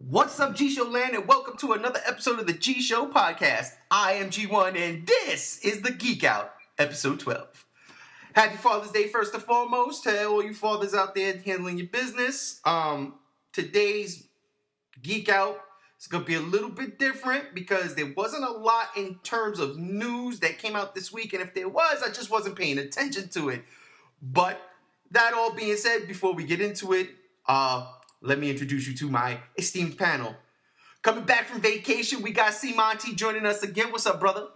What's up, G Show Land, and welcome to another episode of the G Show Podcast. I am G1, and this is the Geek Out, episode 12. Happy Father's Day, first and foremost, to all you fathers out there handling your business. Today's Geek Out is going to be a little bit different because there wasn't a lot in terms of news that came out this week, and if there was, I just wasn't paying attention to it. But that all being said, before we get into it, let me introduce you to my esteemed panel. Coming back from vacation, we got C. Monty joining us again. What's up, brother?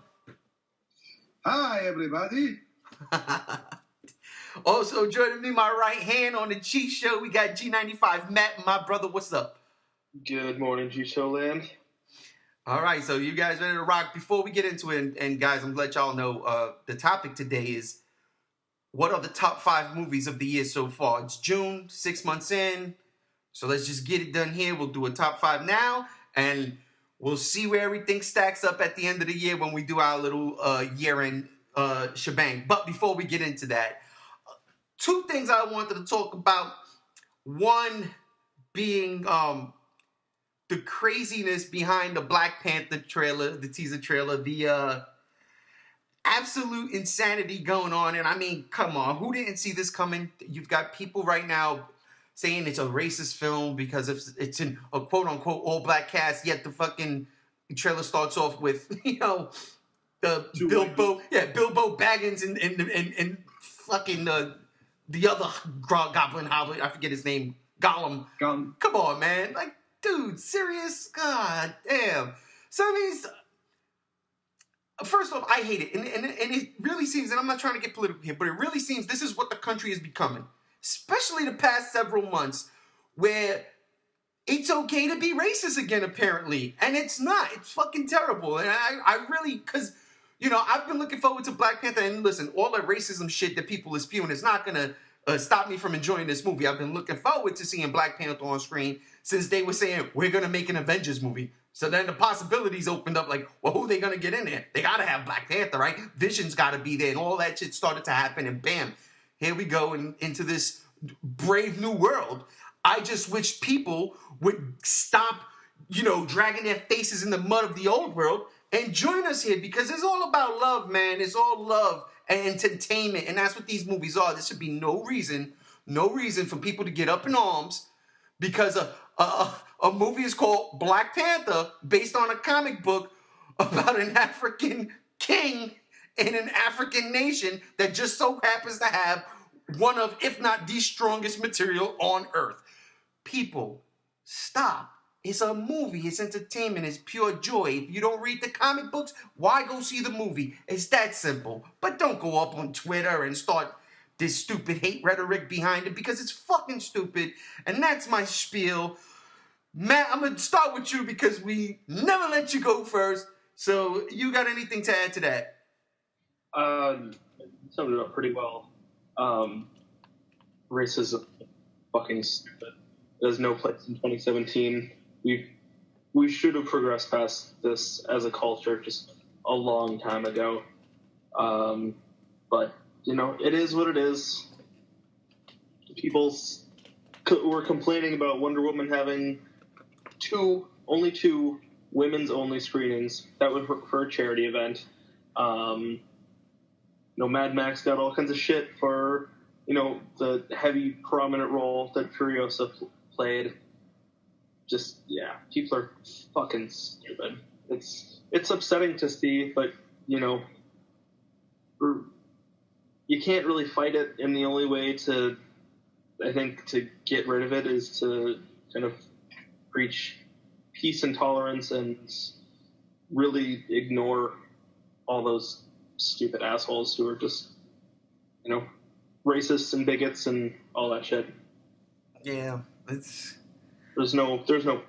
Hi, everybody. Also joining me, my right hand on the G Show, we got G95 Matt. My brother, what's up? Good morning, G Show Land. All right, so you guys ready to rock? Before we get into it, and guys, I'm going to let y'all know, the topic today is, what are the top 5 movies of the year so far? It's June, 6 months in. So let's just get it done here. We'll do a top 5 now, and we'll see where everything stacks up at the end of the year when we do our little year-end shebang. But before we get into that, 2 things I wanted to talk about. One being the craziness behind the Black Panther trailer, the teaser trailer, the absolute insanity going on. And I mean, come on, who didn't see this coming? You've got people right now saying it's a racist film because it's in a quote-unquote all-black cast, yet the fucking trailer starts off with, the Bilbo Baggins and fucking the other goblin hobbit, I forget his name, Gollum. Come on, man. Like, dude, serious? God damn. So, I mean, first off, I hate it. And it really seems, and I'm not trying to get political here, but it really seems this is what the country is becoming. Especially the past several months, where it's okay to be racist again, apparently. And it's not. It's fucking terrible. And I really, because, I've been looking forward to Black Panther. And listen, all the racism shit that people are spewing is not going to stop me from enjoying this movie. I've been looking forward to seeing Black Panther on screen since they were saying, we're going to make an Avengers movie. So then the possibilities opened up like, well, who are they going to get in there? They got to have Black Panther, right? Vision's got to be there. And all that shit started to happen. And bam. Here we go into this brave new world. I just wish people would stop, dragging their faces in the mud of the old world and join us here because it's all about love, man. It's all love and entertainment, and that's what these movies are. There should be no reason for people to get up in arms because a movie is called Black Panther based on a comic book about an African king in an African nation that just so happens to have one of, if not the strongest material on earth. People, stop. It's a movie. It's entertainment. It's pure joy. If you don't read the comic books, why go see the movie? It's that simple. But don't go up on Twitter and start this stupid hate rhetoric behind it because it's fucking stupid. And that's my spiel. Matt, I'm going to start with you because we never let you go first. So you got anything to add to that? Summed it up pretty well. Racism, fucking stupid. There's no place in 2017. We should have progressed past this as a culture just a long time ago. But it is what it is. People were complaining about Wonder Woman having only two women's only screenings. That was for a charity event. Mad Max got all kinds of shit for, the heavy prominent role that Furiosa played. Just, yeah, people are fucking stupid. It's upsetting to see, but, you can't really fight it, and the only way to get rid of it is to kind of preach peace and tolerance and really ignore all those stupid assholes who are just, racists and bigots and all that shit. Yeah, there's no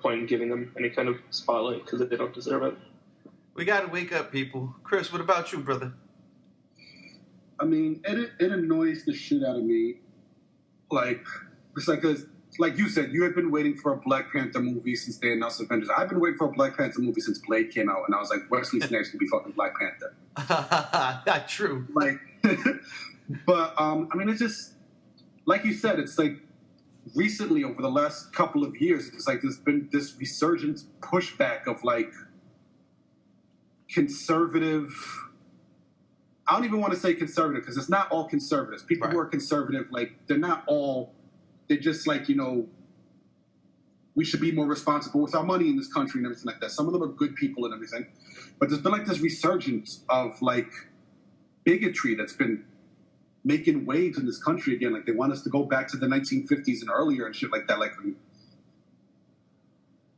point in giving them any kind of spotlight because they don't deserve it. We gotta wake up, people. Chris, what about you, brother? I mean, it annoys the shit out of me. It's like, cause like you said, you had been waiting for a Black Panther movie since they announced Avengers. I've been waiting for a Black Panther movie since Blade came out, and I was like, Wesley Snipes could be fucking Black Panther. Not true. But I mean, it's just like you said. It's like recently, over the last couple of years, it's like there's been this resurgent pushback of like conservative. I don't even want to say conservative because it's not all conservatives. People who are conservative, like they're not all. They're just like, you know, we should be more responsible with our money in this country and everything like that. Some of them are good people and everything, but there's been like this resurgence of like bigotry that's been making waves in this country again. Like they want us to go back to the 1950s and earlier and shit like that. Like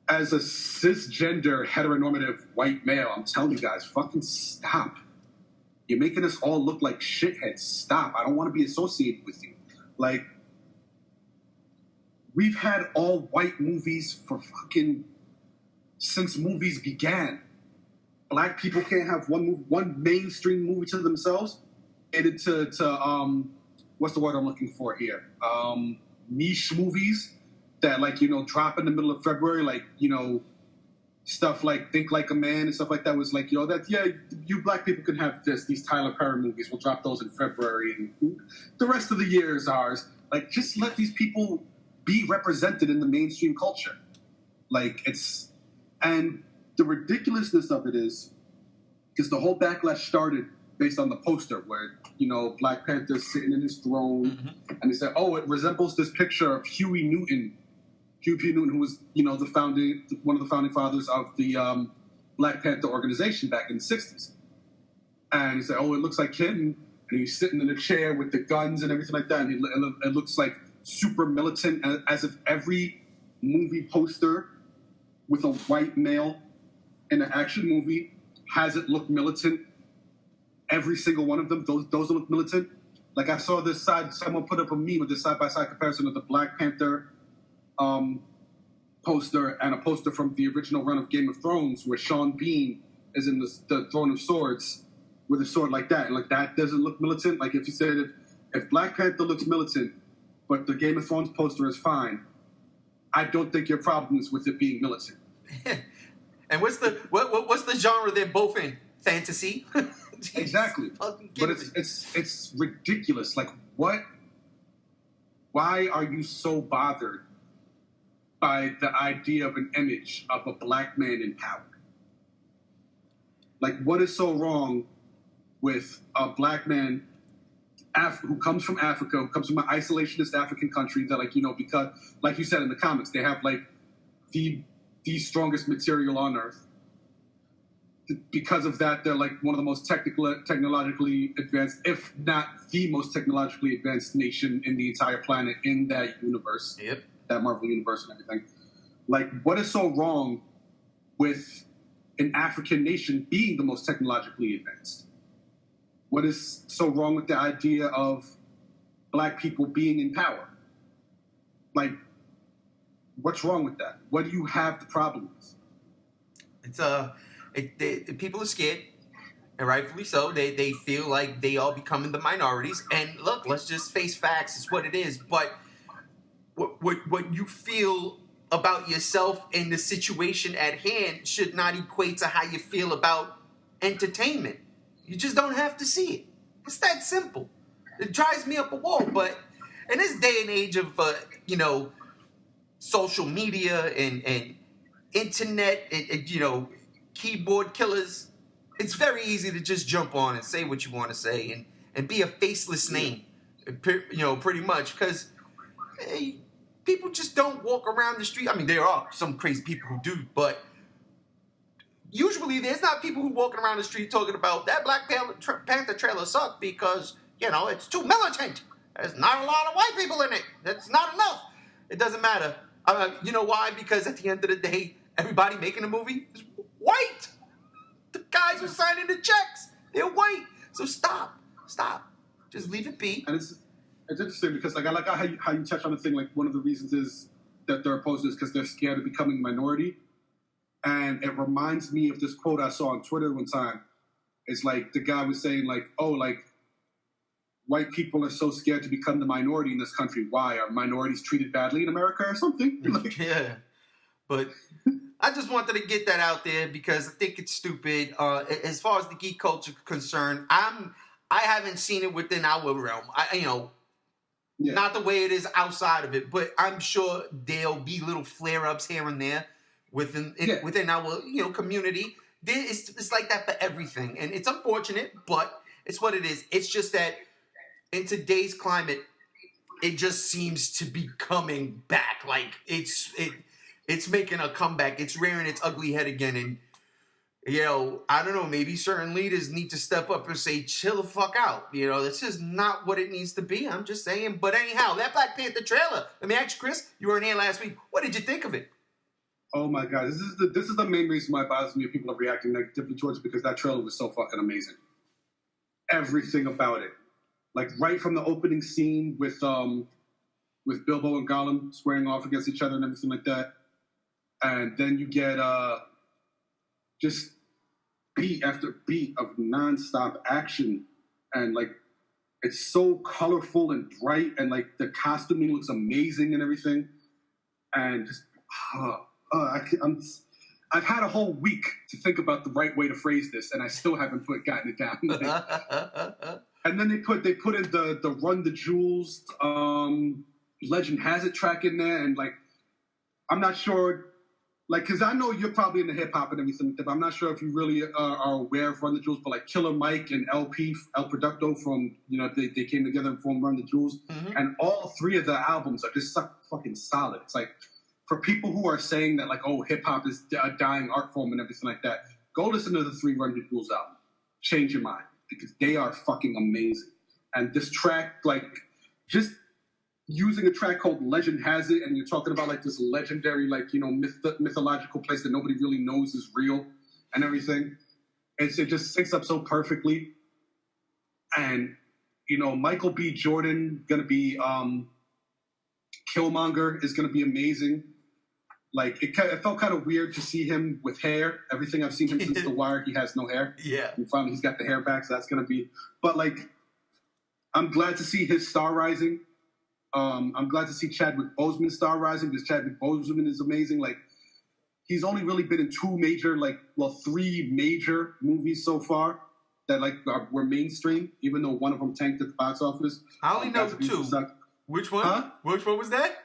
as a cisgender heteronormative white male, I'm telling you guys, fucking stop. You're making us all look like shitheads. Stop. I don't want to be associated with you. Like, we've had all white movies for fucking since movies began. Black people can't have one mainstream movie to themselves. And into what's the word I'm looking for here? Niche movies that, like, you know, drop in the middle of February, like, you know, stuff like Think Like a Man and stuff like that was like, yo, that, yeah, you black people can have these Tyler Perry movies. We'll drop those in February and the rest of the year is ours. Like, just let these people be represented in the mainstream culture. Like, and the ridiculousness of it is, because the whole backlash started based on the poster where, you know, Black Panther's sitting in his throne, and they said, oh, it resembles this picture of Huey Newton, who was, you know, one of the founding fathers of the Black Panther organization back in the 60s. And he said, oh, it looks like him. And he's sitting in a chair with the guns and everything like that. And it looks like super militant, as if every movie poster with a white male in an action movie has it look militant. Every single one of them, those look militant. Like I saw someone put up a meme with this side-by-side comparison of the Black Panther poster and a poster from the original run of Game of Thrones where Sean Bean is in the Throne of Swords with a sword like that. And like that doesn't look militant. Like if you said if Black Panther looks militant, but the Game of Thrones poster is fine, I don't think your problem is with it being militant. And what's the genre they're both in? Fantasy. Exactly. But it's ridiculous. Like what? Why are you so bothered by the idea of an image of a black man in power? Like, what is so wrong with a black man who comes from Africa, who comes from an isolationist African country that, like, you know, because, like you said in the comics, they have, like, the strongest material on Earth. Because of that, they're, like, one of the most technologically advanced, if not the most technologically advanced nation in the entire planet in that universe. Yep. That Marvel universe and everything. Like, what is so wrong with an African nation being the most technologically advanced? What is so wrong with the idea of black people being in power? Like, what's wrong with that? What do you have the problem with? People are scared, and rightfully so. They feel like they are becoming the minorities. And look, let's just face facts. It's what it is. But what you feel about yourself and the situation at hand should not equate to how you feel about entertainment. You just don't have to see it. It's that simple. It drives me up a wall. But in this day and age of you know, social media and internet and you know, keyboard killers, it's very easy to just jump on and say what you want to say and be a faceless name, you know, pretty much, because people just don't walk around the street. I mean, there are some crazy people who do, but usually there's not people who walking around the street talking about that Black Panther trailer sucked because, you know, it's too militant. There's not a lot of white people in it. That's not enough. It doesn't matter. You know why? Because at the end of the day, everybody making a movie is white. The guys who are signing the checks, they're white. So stop. Just leave it be. And it's interesting because, like, I like how you touch on the thing. Like, one of the reasons is that they're opposed is because they're scared of becoming a minority. And it reminds me of this quote I saw on Twitter one time. It's like the guy was saying, like, oh, like, white people are so scared to become the minority in this country. Why? Are minorities treated badly in America or something? Like, yeah. But I just wanted to get that out there because I think it's stupid. As far as the geek culture concerned, I haven't seen it within our realm. Yeah. Not the way it is outside of it, but I'm sure there'll be little flare-ups here and there within our community. It's like that for everything, and it's unfortunate, but it's what it is. It's just that in today's climate, it just seems to be coming back. Like it's making a comeback. It's rearing its ugly head again, and I don't know. Maybe certain leaders need to step up and say, "Chill the fuck out." This is not what it needs to be. I'm just saying. But anyhow, that Black Panther trailer. Let me ask you, Chris. You weren't here last week. What did you think of it? Oh my god, this is the main reason why it bothers me if people are reacting negatively towards it, because that trailer was so fucking amazing. Everything about it, like right from the opening scene with Bilbo and Gollum squaring off against each other and everything like that, and then you get just beat after beat of nonstop action, and like it's so colorful and bright, and like the costuming looks amazing and everything, and just I've had a whole week to think about the right way to phrase this, and I still haven't gotten it down. And then they put in the Run the Jewels Legend Has It track in there, and like I'm not sure. Like, because I know you're probably into hip-hop and everything, but I'm not sure if you really are aware of Run the Jewels, but like Killer Mike and LP, El Producto from, they came together and formed Run the Jewels. Mm-hmm. And all three of the albums are just fucking solid. It's like, for people who are saying that, like, oh, hip-hop is a dying art form and everything like that, go listen to the 3 Run the Jewels albums. Change your mind, because they are fucking amazing. And this track, like, just using a track called Legend Has It, and you're talking about like this legendary, like, mythological place that nobody really knows is real and everything. It just syncs up so perfectly. And, Michael B. Jordan gonna be Killmonger is gonna be amazing. Like, it felt kind of weird to see him with hair. Everything I've seen him since The Wire, he has no hair. Yeah. And finally he's got the hair back, so that's gonna be. But like, I'm glad to see his star rising. I'm glad to see Chadwick Boseman star rising, because Chadwick Boseman is amazing. Like, he's only really been in 3 major movies so far that were mainstream, even though one of them tanked at the box office. I only know 2. Which one? Huh? Which one was that?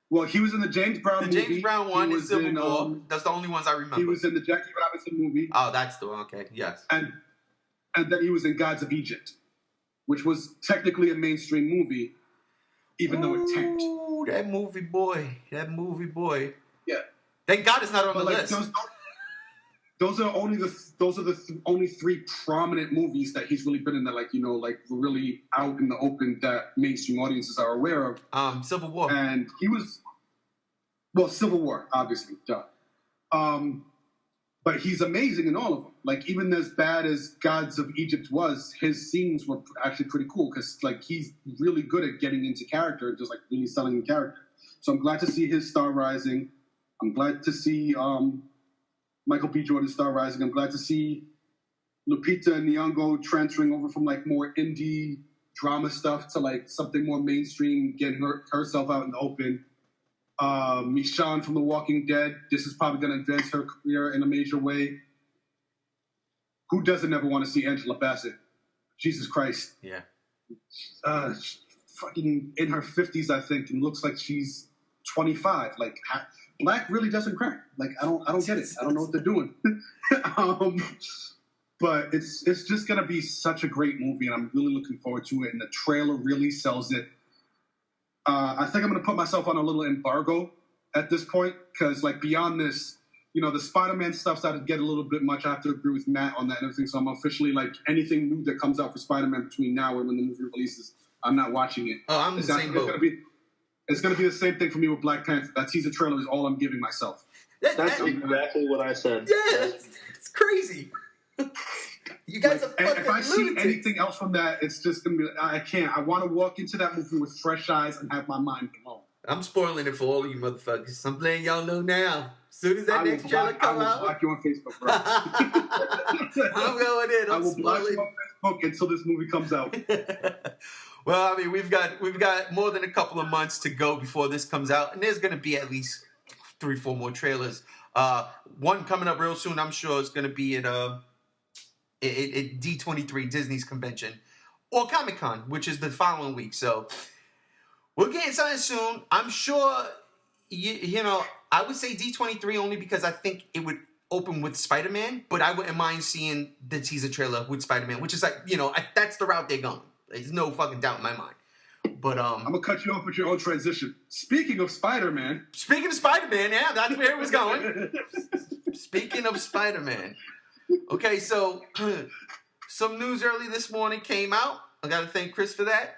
Well, he was in the James Brown movie. The James Brown one is Civil War. That's the only ones I remember. He was in the Jackie Robinson movie. Oh, that's the one. Okay, yes. And then he was in Gods of Egypt, which was technically a mainstream movie, even though it tanked. Ooh, that movie boy. Yeah. Thank God it's not on the list. Those are the only 3 prominent movies that he's really been in that, really out in the open that mainstream audiences are aware of. Civil War. And he was, Civil War, obviously, duh. But he's amazing in all of them. Like, even as bad as Gods of Egypt was, his scenes were actually pretty cool, because he's really good at getting into character, just really selling the character. So I'm glad to see his star rising. I'm glad to see Michael B. Jordan star rising. I'm glad to see Lupita Nyong'o transferring over from more indie drama stuff to something more mainstream, getting herself out in the open. Michonne from The Walking Dead. This is probably going to advance her career in a major way. Who doesn't ever want to see Angela Bassett? Jesus Christ. Yeah. Fucking in her 50s, I think, and looks like she's 25. Black really doesn't crack. I don't get it. I don't know what they're doing. But it's just going to be such a great movie, and I'm really looking forward to it, and the trailer really sells it. I think I'm going to put myself on a little embargo at this point, because beyond this, the Spider-Man stuff started to get a little bit much. I have to agree with Matt on that and everything. So I'm officially anything new that comes out for Spider-Man between now and when the movie releases, I'm not watching it. Oh, I'm the same boat. It's going to be the same thing for me with Black Panther. That teaser trailer is all I'm giving myself. That's exactly what I said. Yeah, it's crazy. You guys are fucking if I see lunatics. anything else from that, it's just going to be, I can't. I want to walk into that movie with fresh eyes and have my mind blown. I'm spoiling it for all of you motherfuckers. I'm letting y'all know now. As soon as that next trailer come out, I will block you on Facebook, bro. I'm going in. I will block you on Facebook until this movie comes out. Well, I mean, we've got more than a couple of months to go before this comes out, and there's going to be at least 3-4 more trailers. One coming up real soon, I'm sure, is going to be at D23, Disney's convention. or Comic-Con, which is the following week. So we'll get inside soon. I'm sure, you know, I would say D23 only because I think it would open with Spider-Man, but I wouldn't mind seeing the teaser trailer with Spider-Man, which is like, you know, that's the route they're going. There's no fucking doubt in my mind. But I'm gonna cut you off with your own transition. Speaking of Spider-Man, yeah, that's where it was going. Speaking of Spider-Man. Okay, so some news early this morning came out. I gotta thank Chris for that.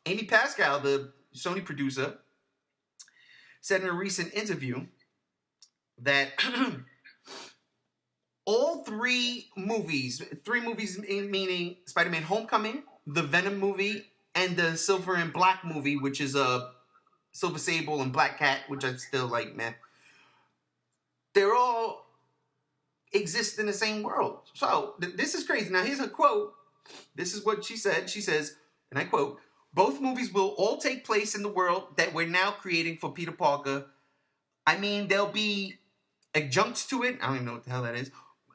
Amy Pascal, the Sony producer, said in a recent interview that all three movies meaning Spider-Man Homecoming, the Venom movie, and the Silver and Black movie, which is Silver Sable and Black Cat, which I still like, man. They're all exist in the same world. So this is crazy. Now here's a quote. This is what she said. She says, and I quote, "Both movies will all take place in the world that we're now creating for Peter Parker. I mean, there'll be adjuncts to it. I don't even know what the hell that is.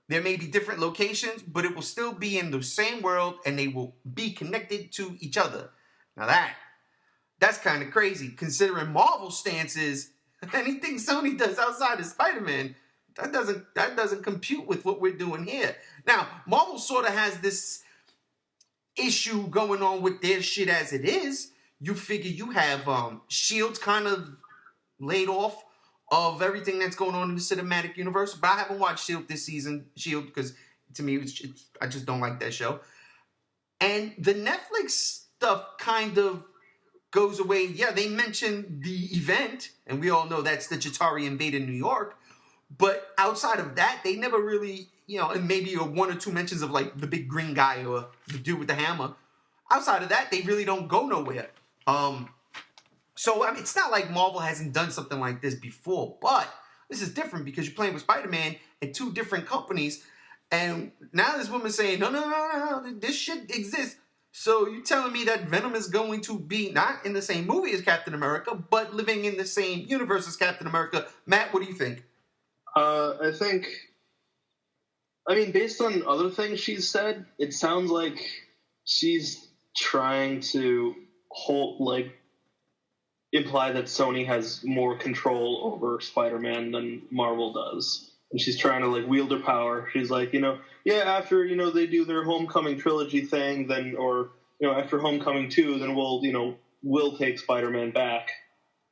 There may be different locations, but it will still be in the same world and they will be connected to each other." Now that's kind of crazy considering Marvel's stance is anything Sony does outside of Spider-Man, that doesn't compute with what we're doing here. Now, Marvel sort of has this issue going on with their shit as it is. You figure you have Shield's kind of laid off of everything that's going on in the cinematic universe, but I haven't watched Shield this season. Shield, because to me, I just don't like that show. And the Netflix stuff kind of goes away. Yeah, they mentioned the event, and we all know that's the Chitauri invade in New York. But outside of that, they never really, you know, and maybe one or two mentions of like the big green guy or the dude with the hammer. Outside of that, they really don't go nowhere. So, I mean, it's not like Marvel hasn't done something like this before, but this is different because you're playing with Spider-Man in two different companies, and now this woman's saying, no, this shit exists. So you're telling me that Venom is going to be not in the same movie as Captain America, but living in the same universe as Captain America. Matt, what do you think? I mean, based on other things she's said, it sounds like she's trying to imply that Sony has more control over Spider-Man than Marvel does. And she's trying to, wield her power. She's like, after, they do their Homecoming trilogy thing, then, or, after Homecoming 2, then we'll take Spider-Man back,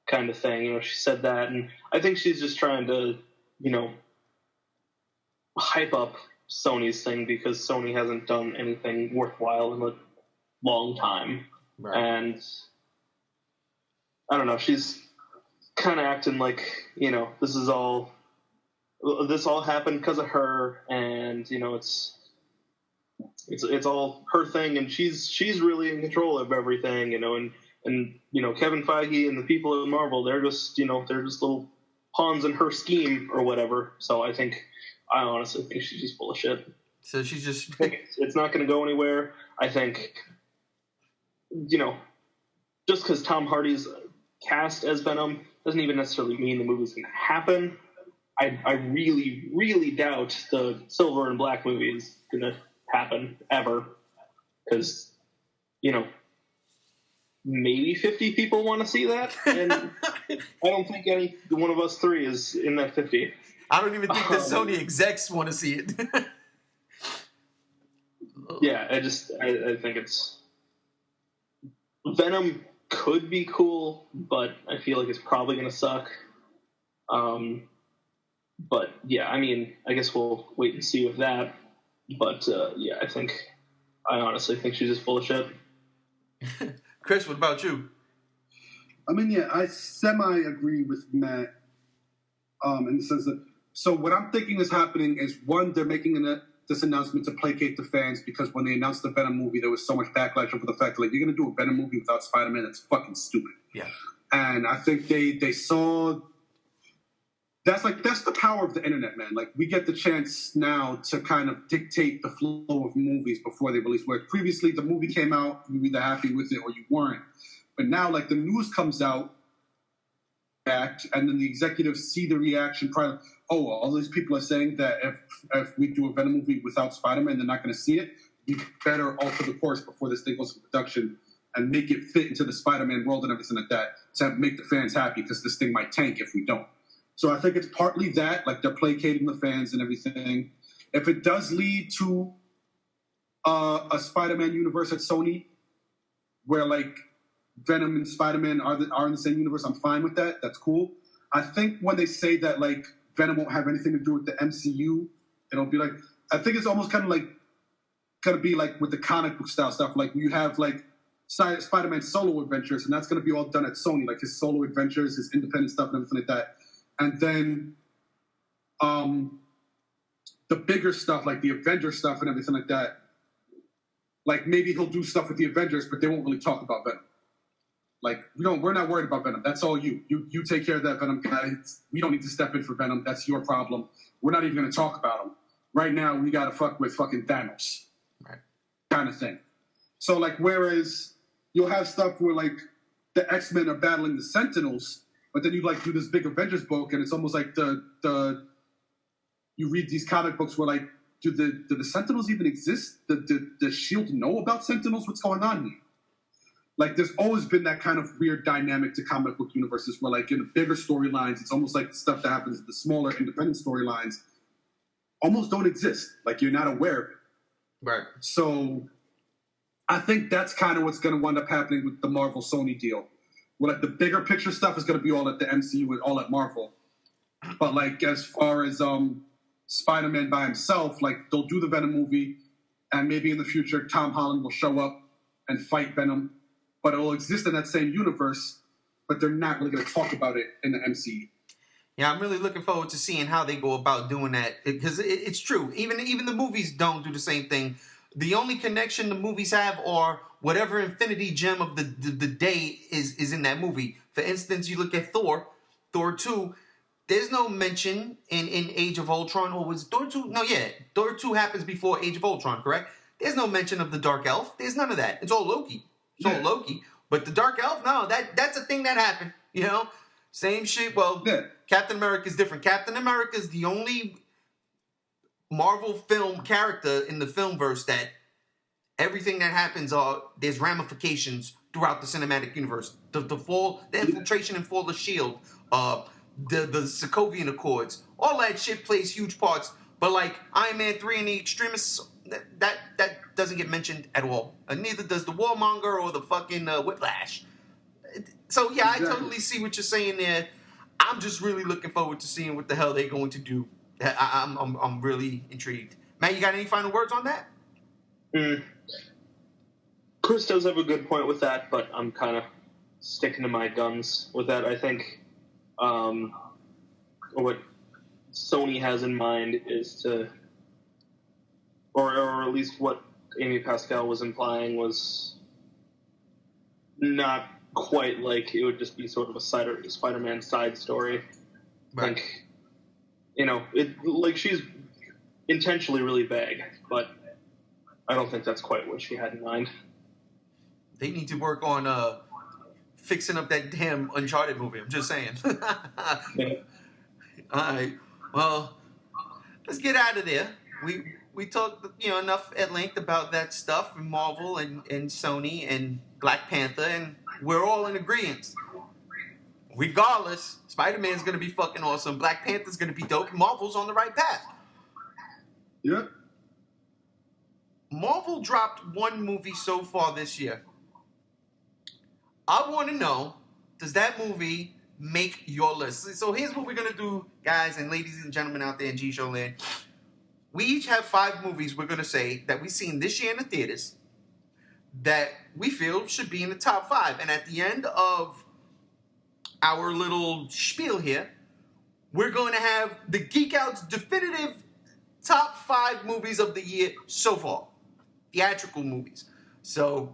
kind of thing. She said that. And I think she's just trying to, hype up Sony's thing because Sony hasn't done anything worthwhile in a long time. Right. And I don't know, she's kind of acting like, this all happened because of her, and it's all her thing, and she's really in control of everything, and Kevin Feige and the people at Marvel, they're just little pawns in her scheme or whatever. So I honestly think she's just full of shit. So she's just it's not going to go anywhere. I think just because Tom Hardy's cast as Venom doesn't even necessarily mean the movie's going to happen. I really, really doubt the Silver and Black movie is going to happen ever, because maybe 50 people want to see that, and I don't think any one of us three is in that 50. I don't even think the Sony execs want to see it. Yeah, I think it's Venom could be cool, but I feel like it's probably going to suck. But yeah, I mean, I guess we'll wait and see with that. But yeah, I honestly think she's just full of shit. Chris, what about you? I mean, yeah, I semi-agree with Matt in the sense that, so what I'm thinking is happening is, one, they're making this announcement to placate the fans, because when they announced the Venom movie, there was so much backlash over the fact that, you're going to do a Venom movie without Spider-Man, that's fucking stupid. Yeah. And I think they saw... That's the power of the internet, man. We get the chance now to kind of dictate the flow of movies before they release. Where previously the movie came out, you were either happy with it or you weren't. But now, the news comes out, and then the executives see the reaction. All these people are saying that if we do a Venom movie without Spider-Man, they're not going to see it. we better alter the course before this thing goes to production and make it fit into the Spider-Man world and everything like that to make the fans happy, because this thing might tank if we don't. So I think it's partly that, like they're placating the fans and everything. If it does lead to a Spider-Man universe at Sony, where like Venom and Spider-Man are in the same universe, I'm fine with that. That's cool. I think when they say that like Venom won't have anything to do with the MCU, it'll be like, I think it's almost kind of like gonna be like with the comic book style stuff. Like you have like Spider-Man solo adventures, and that's gonna be all done at Sony, like his solo adventures, his independent stuff, and everything like that. And then the bigger stuff, like the Avengers stuff and everything like that, like maybe he'll do stuff with the Avengers, but they won't really talk about Venom. Like we're not worried about Venom. That's all you. You take care of that Venom guy. We don't need to step in for Venom. That's your problem. We're not even going to talk about him. Right now, we got to fuck with fucking Thanos. Right. Kind of thing. So like, whereas you'll have stuff where like the X-Men are battling the Sentinels, but then you like do this big Avengers book, and it's almost like the you read these comic books where like, do the Sentinels even exist? Does Shield know about Sentinels? What's going on here? Like, there's always been that kind of weird dynamic to comic book universes where, like, in the bigger storylines, it's almost like the stuff that happens in the smaller independent storylines almost don't exist. Like, you're not aware of it. Right. So I think that's kind of what's going to wind up happening with the Marvel-Sony deal. Where, like, the bigger picture stuff is going to be all at the MCU and all at Marvel. But, like, as far as Spider-Man by himself, like, they'll do the Venom movie, and maybe in the future Tom Holland will show up and fight Venom. But it will exist in that same universe, but they're not really going to talk about it in the MCU. Yeah, I'm really looking forward to seeing how they go about doing that, because it's true. Even the movies don't do the same thing. The only connection the movies have are whatever infinity gem of the day is in that movie. For instance, you look at Thor 2. There's no mention in Age of Ultron, or was Thor 2? No, yeah, Thor 2 happens before Age of Ultron, correct? There's no mention of the Dark Elf. There's none of that. It's all Loki. It's all Loki. But the Dark Elf, no, that's a thing that happened, you know? Same shit. Well, Captain America is different. Captain America is the only Marvel film character in the filmverse that everything that happens, there's ramifications throughout the cinematic universe. The infiltration and fall of S.H.I.E.L.D., the Sokovian Accords, all that shit plays huge parts. But like Iron Man 3 and the Extremists, that doesn't get mentioned at all. Neither does the Warmonger or the fucking Whiplash. So yeah, exactly. I totally see what you're saying there. I'm just really looking forward to seeing what the hell they're going to do. I'm really intrigued. Matt, you got any final words on that? Chris does have a good point with that, but I'm kind of sticking to my guns with that. I think what Sony has in mind is to, or at least what Amy Pascal was implying, was not quite like it would just be sort of a Spider-Man side story. Right. Like, you know, she's intentionally really vague, but I don't think that's quite what she had in mind. They need to work on fixing up that damn Uncharted movie. I'm just saying. Yeah. All right. Well, let's get out of there. We talked, enough at length about that stuff in Marvel and Sony and Black Panther, and we're all in agreement. Regardless, Spider-Man's going to be fucking awesome. Black Panther's going to be dope. Marvel's on the right path. Yep. Marvel dropped one movie so far this year. I want to know, does that movie make your list? So here's what we're going to do, guys and ladies and gentlemen out there in G-Show land. We each have 5 movies we're going to say that we've seen this year in the theaters that we feel should be in the top 5. And at the end of our little spiel here, we're going to have the Geek Out's definitive top 5 movies of the year so far. Theatrical movies. So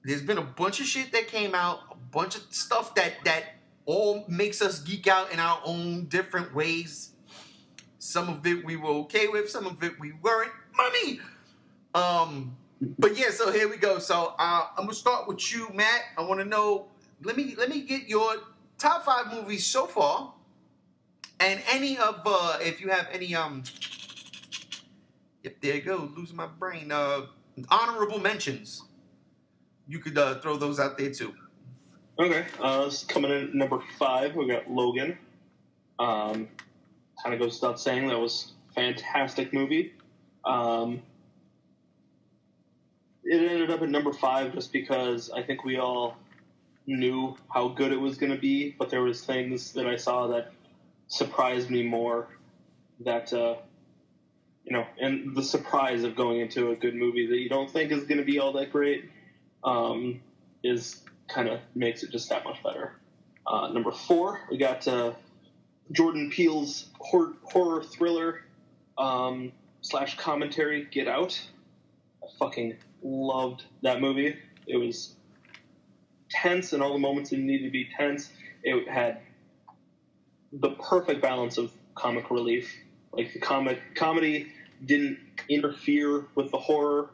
there's been a bunch of shit that came out, a bunch of stuff that all makes us geek out in our own different ways. Some of it we were okay with, some of it we weren't. Mommy! But yeah, so here we go. So I'm gonna start with you, Matt. I want to know. Let me get your top 5 movies so far, and any of if you have any Yep, there you go. Losing my brain. Honorable mentions. You could throw those out there too. Okay. Coming in at number 5, we got Logan. Kind of goes without saying, that was a fantastic movie. It ended up at number 5 just because I think we all knew how good it was going to be, but there was things that I saw that surprised me more. That and the surprise of going into a good movie that you don't think is going to be all that great is kind of makes it just that much better. Number 4, we got Jordan Peele's horror thriller / commentary, Get Out. I fucking loved that movie. It was tense in all the moments it needed to be tense. It had the perfect balance of comic relief. Like the comedy didn't interfere with the horror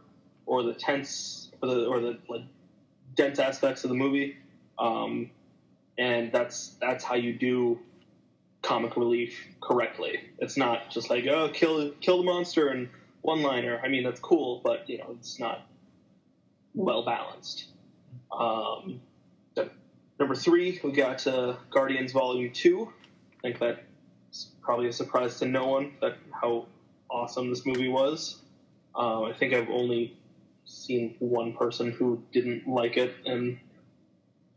or the tense or the like dense aspects of the movie. And that's how you do comic relief correctly. It's not just like, oh, kill the monster and one-liner. I mean, that's cool, but it's not well balanced. Number 3, we got Guardians Volume 2. I think that's probably a surprise to no one how awesome this movie was. I think I've only seen one person who didn't like it,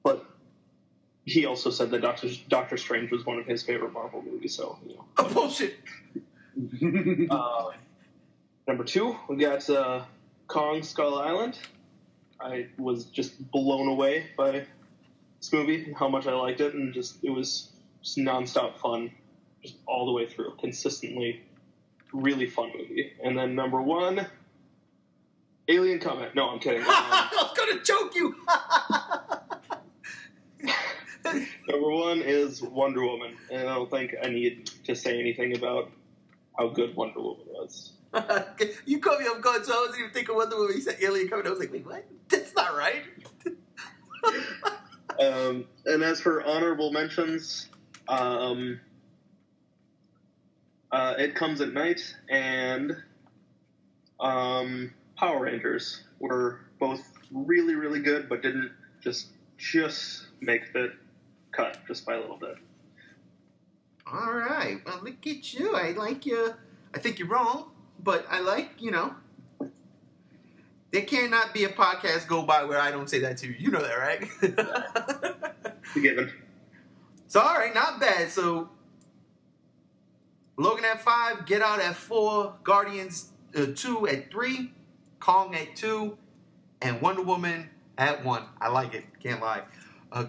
but he also said that Doctor Strange was one of his favorite Marvel movies. So Oh, bullshit. Number 2, we got Kong Skull Island. I was just blown away by this movie and how much I liked it, and it was just nonstop fun, just all the way through, consistently, really fun movie. And then number 1, Alien Covenant. No, I'm kidding. I was gonna choke you. Number 1 is Wonder Woman, and I don't think I need to say anything about how good Wonder Woman was. You caught me off guard, so I wasn't even thinking Wonder Woman. You said Alien Covenant. I was like, wait, what? That's not right. And as for honorable mentions, It Comes at Night and Power Rangers were both really, really good, but didn't just make the cut just by a little bit. All right. Well, look at you. I like you. I think you're wrong, but I like, there cannot be a podcast go by where I don't say that to you. You know that, right? Given. So, all right, not bad. So, Logan at 5, Get Out at 4, Guardians 2 at 3, Kong at 2, and Wonder Woman at 1. I like it. Can't lie.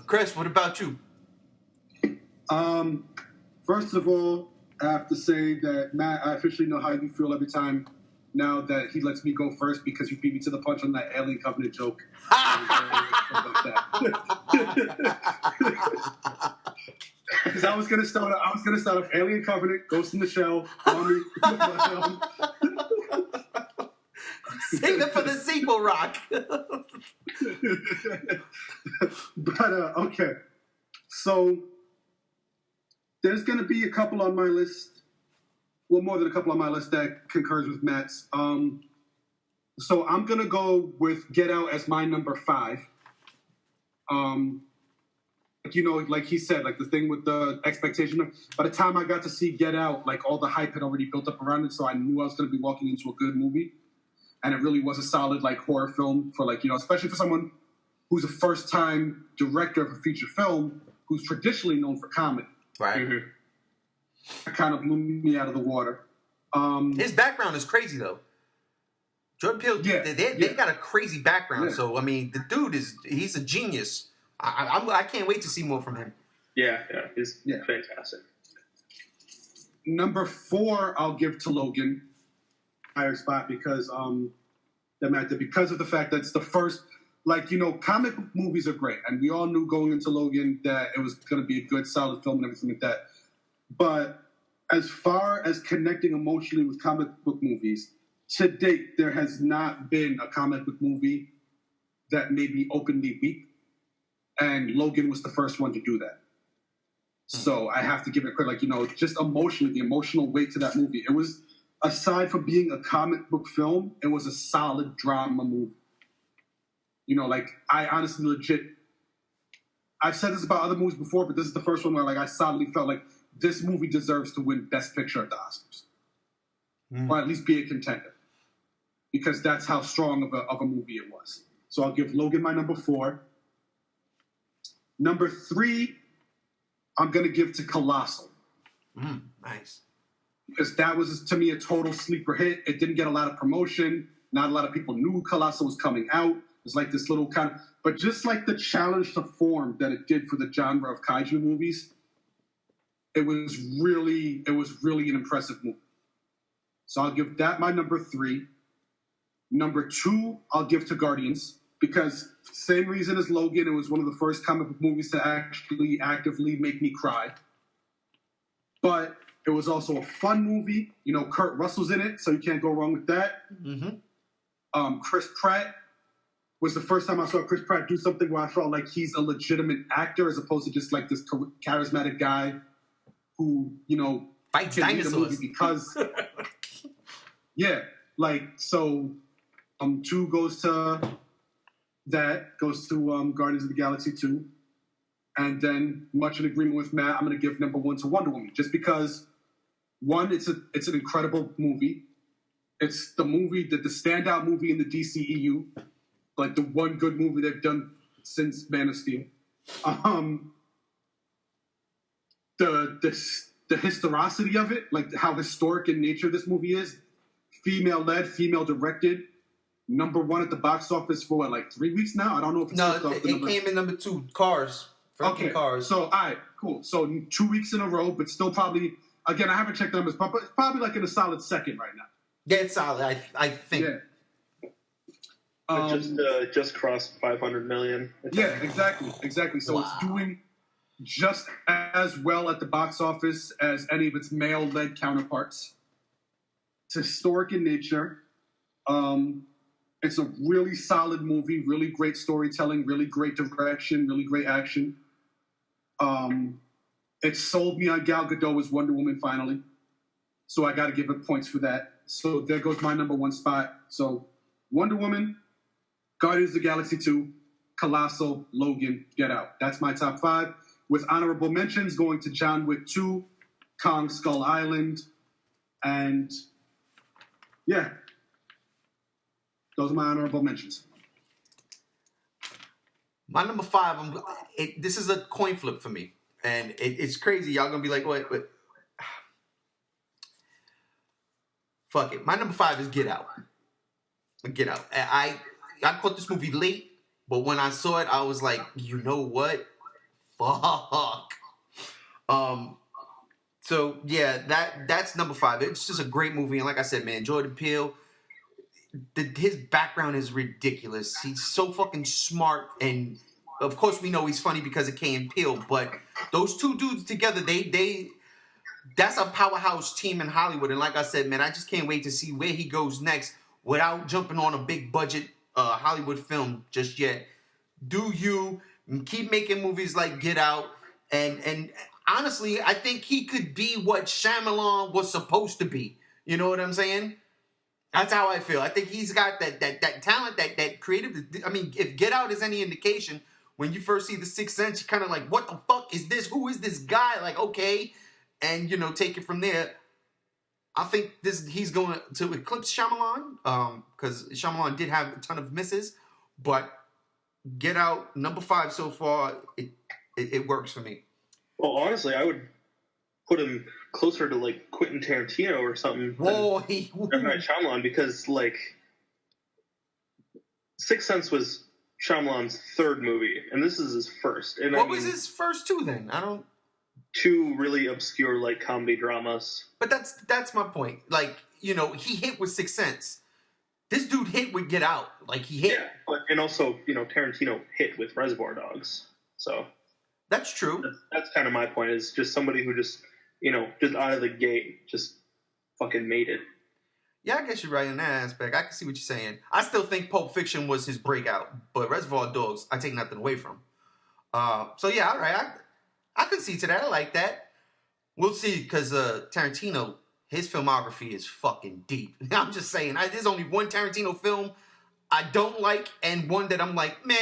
Chris, what about you? First of all, I have to say that, Matt, I officially know how you feel every time now that he lets me go first because you beat me to the punch on that Alien Covenant joke. Because I was gonna start off Alien Covenant, Ghost in the Shell, Army. Save it for the sequel, Rock. But okay, so there's gonna be a couple on my list. Well, more than a couple on my list that concurs with Matt's. So I'm gonna go with Get Out as my number 5. Like he said, like the thing with the expectation. By the time I got to see Get Out, like all the hype had already built up around it, so I knew I was gonna be walking into a good movie, and it really was a solid like horror film for especially for someone who's a first-time director of a feature film who's traditionally known for comedy. Right. Mm-hmm. It kind of blew me out of the water. His background is crazy, though. Jordan Peele, they got a crazy background. Yeah. So, I mean, the dude he's a genius. I can't wait to see more from him. Yeah, he's fantastic. Number 4, I'll give to Logan. Higher spot because of the fact that it's the first, comic book movies are great. And we all knew going into Logan that it was going to be a good, solid film and everything like that. But as far as connecting emotionally with comic book movies, to date, there has not been a comic book movie that made me openly weep. And Logan was the first one to do that. So I have to give it credit, just emotionally, the emotional weight to that movie. It was aside from being a comic book film, it was a solid drama movie. You know, like, I honestly legit, I've said this about other movies before, but this is the first one where, like, I solidly felt like this movie deserves to win Best Picture at the Oscars. Or at least be a contender. Because that's how strong of a movie it was. So I'll give Logan my number 4. Number 3, I'm going to give to Colossal. Nice. Because that was, to me, a total sleeper hit. It didn't get a lot of promotion. Not a lot of people knew Colossal was coming out. It was like this little kind of... But just like the challenge to form that it did for the genre of kaiju movies, it was really an impressive movie. So I'll give that my number 3. Number 2, I'll give to Guardians. Because same reason as Logan, it was one of the first comic book movies to actually actively make me cry. But it was also a fun movie. You know, Kurt Russell's in it, so you can't go wrong with that. Chris Pratt was the first time I saw Chris Pratt do something where I felt like he's a legitimate actor as opposed to just like this charismatic guy who, you know, fights dinosaurs. Because, yeah, like, so 2 goes to Guardians of the Galaxy 2. And then, much in agreement with Matt, I'm going to give number 1 to Wonder Woman. Just because, 1, it's an incredible movie. It's the standout movie in the DCEU. Like, the one good movie they've done since Man of Steel. The historicity of it, like how historic in nature this movie is, female-led, female-directed, number 1 at the box office for, like, 3 weeks now? I don't know if it's... it came in number 2, Cars. Okay, Cars. So, all right, cool. So 2 weeks in a row, but still probably, again, I haven't checked the numbers, but it's probably like in a solid second right now. Yeah, it's solid, I think. Yeah. It just crossed 500 million. Yeah, exactly. So It's doing just as well at the box office as any of its male-led counterparts. It's historic in nature. It's a really solid movie, really great storytelling, really great direction, really great action. It sold me on Gal Gadot as Wonder Woman finally. So I got to give it points for that. So there goes my number 1 spot. So Wonder Woman, Guardians of the Galaxy 2, Colossal, Logan, Get Out. That's my top 5. With honorable mentions going to John Wick 2, Kong Skull Island, and yeah. Those are my honorable mentions. My number 5, this is a coin flip for me. And it's crazy. Y'all going to be like, wait. Fuck it. My number 5 is Get Out. Get Out. I caught this movie late, but when I saw it, I was like, you know what? Fuck. So, yeah, that's number 5. It's just a great movie. And like I said, man, Jordan Peele... his background is ridiculous. He's so fucking smart, and of course we know he's funny because of Key and Peele. But those 2 dudes together, that's a powerhouse team in Hollywood. And like I said, man, I just can't wait to see where he goes next without jumping on a big budget Hollywood film just yet. Do you keep making movies like Get Out? And honestly, I think he could be what Shyamalan was supposed to be. You know what I'm saying? That's how I feel. I think he's got that talent, that creative. I mean, if Get Out is any indication, when you first see The Sixth Sense, you're kind of like, what the fuck is this? Who is this guy? Like, okay. And, you know, take it from there. I think he's going to eclipse Shyamalan, because Shyamalan did have a ton of misses. But Get Out, number 5 so far, it works for me. Well, honestly, I would put him closer to like Quentin Tarantino or something than Shyamalan, because like Sixth Sense was Shyamalan's 3rd movie, and this is his first. And what was his first 2 then? 2 really obscure like comedy dramas. But that's my point. Like, you know, he hit with Sixth Sense. This dude hit with Get Out. Like, he hit. Yeah, and also, you know, Tarantino hit with Reservoir Dogs. So that's true. That's kind of my point. Is just somebody who just, you know, just out of the gate, just fucking made it. Yeah, I guess you're right in that aspect. I can see what you're saying. I still think Pulp Fiction was his breakout, but Reservoir Dogs, I take nothing away from. So yeah, all right. I can see to that. I like that. We'll see, because Tarantino, his filmography is fucking deep. I'm just saying, there's only one Tarantino film I don't like, and one that I'm like, meh.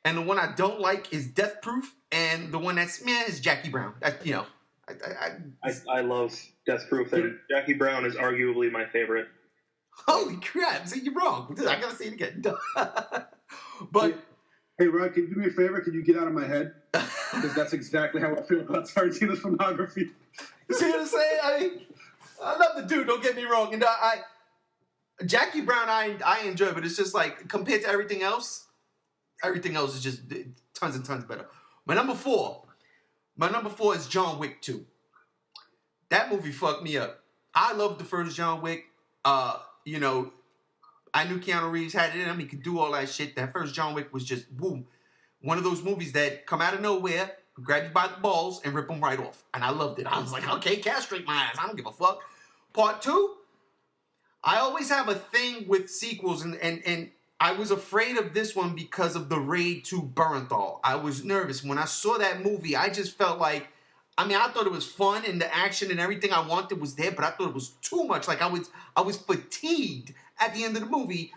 And the one I don't like is Death Proof, and the one that's meh is Jackie Brown. I love Death Proof, and Jackie Brown is arguably my favorite. Holy crap! See, you're wrong. I gotta see it again. But hey, Rod, can you do me a favor? Can you get out of my head? Because that's exactly how I feel about Tarantino's filmography. See what I'm saying? I love the dude. Don't get me wrong. And Jackie Brown, I enjoy, but it's just like compared to everything else is just tons and tons better. My number four is John Wick 2. That movie fucked me up. I loved the first John Wick. You know, I knew Keanu Reeves had it in him. He could do all that shit. That first John Wick was just, boom. One of those movies that come out of nowhere, grab you by the balls, and rip them right off. And I loved it. I was like, okay, castrate my ass. I don't give a fuck. Part 2, I always have a thing with sequels, and I was afraid of this one because of the Raid to Bernthal. I was nervous. When I saw that movie, I just felt like, I thought it was fun, and the action and everything I wanted was there, but I thought it was too much. Like, I was fatigued at the end of the movie.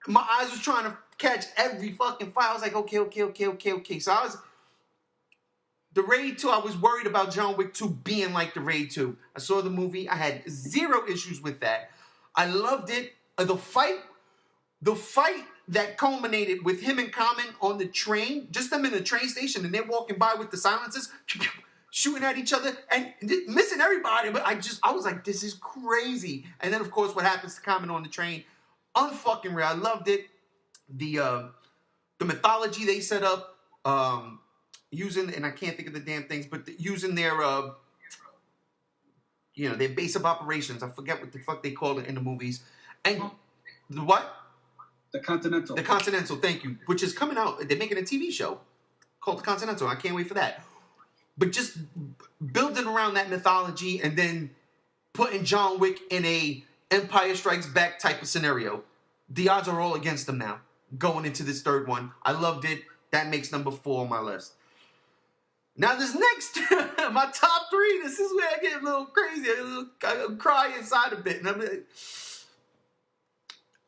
My eyes was trying to catch every fucking fight. I was like, okay. So the Raid 2, I was worried about John Wick 2 being like the Raid 2. I saw the movie. I had zero issues with that. I loved it. The fight that culminated with him and Common on the train, just them in the train station, and they're walking by with the silencers, shooting at each other and missing everybody. But I was like, this is crazy. And then, of course, what happens to Common on the train, unfucking real. I loved it. The mythology they set up, using, and I can't think of the damn things, but using their, their base of operations. I forget what the fuck they call it in the movies. And the what? The Continental. The Continental, thank you. Which is coming out. They're making a TV show called The Continental. I can't wait for that. But just building around that mythology and then putting John Wick in a Empire Strikes Back type of scenario. The odds are all against them now, going into this third one. I loved it. That makes number 4 on my list. Now this next, my top 3, this is where I get a little crazy. I cry inside a bit. And I'm like,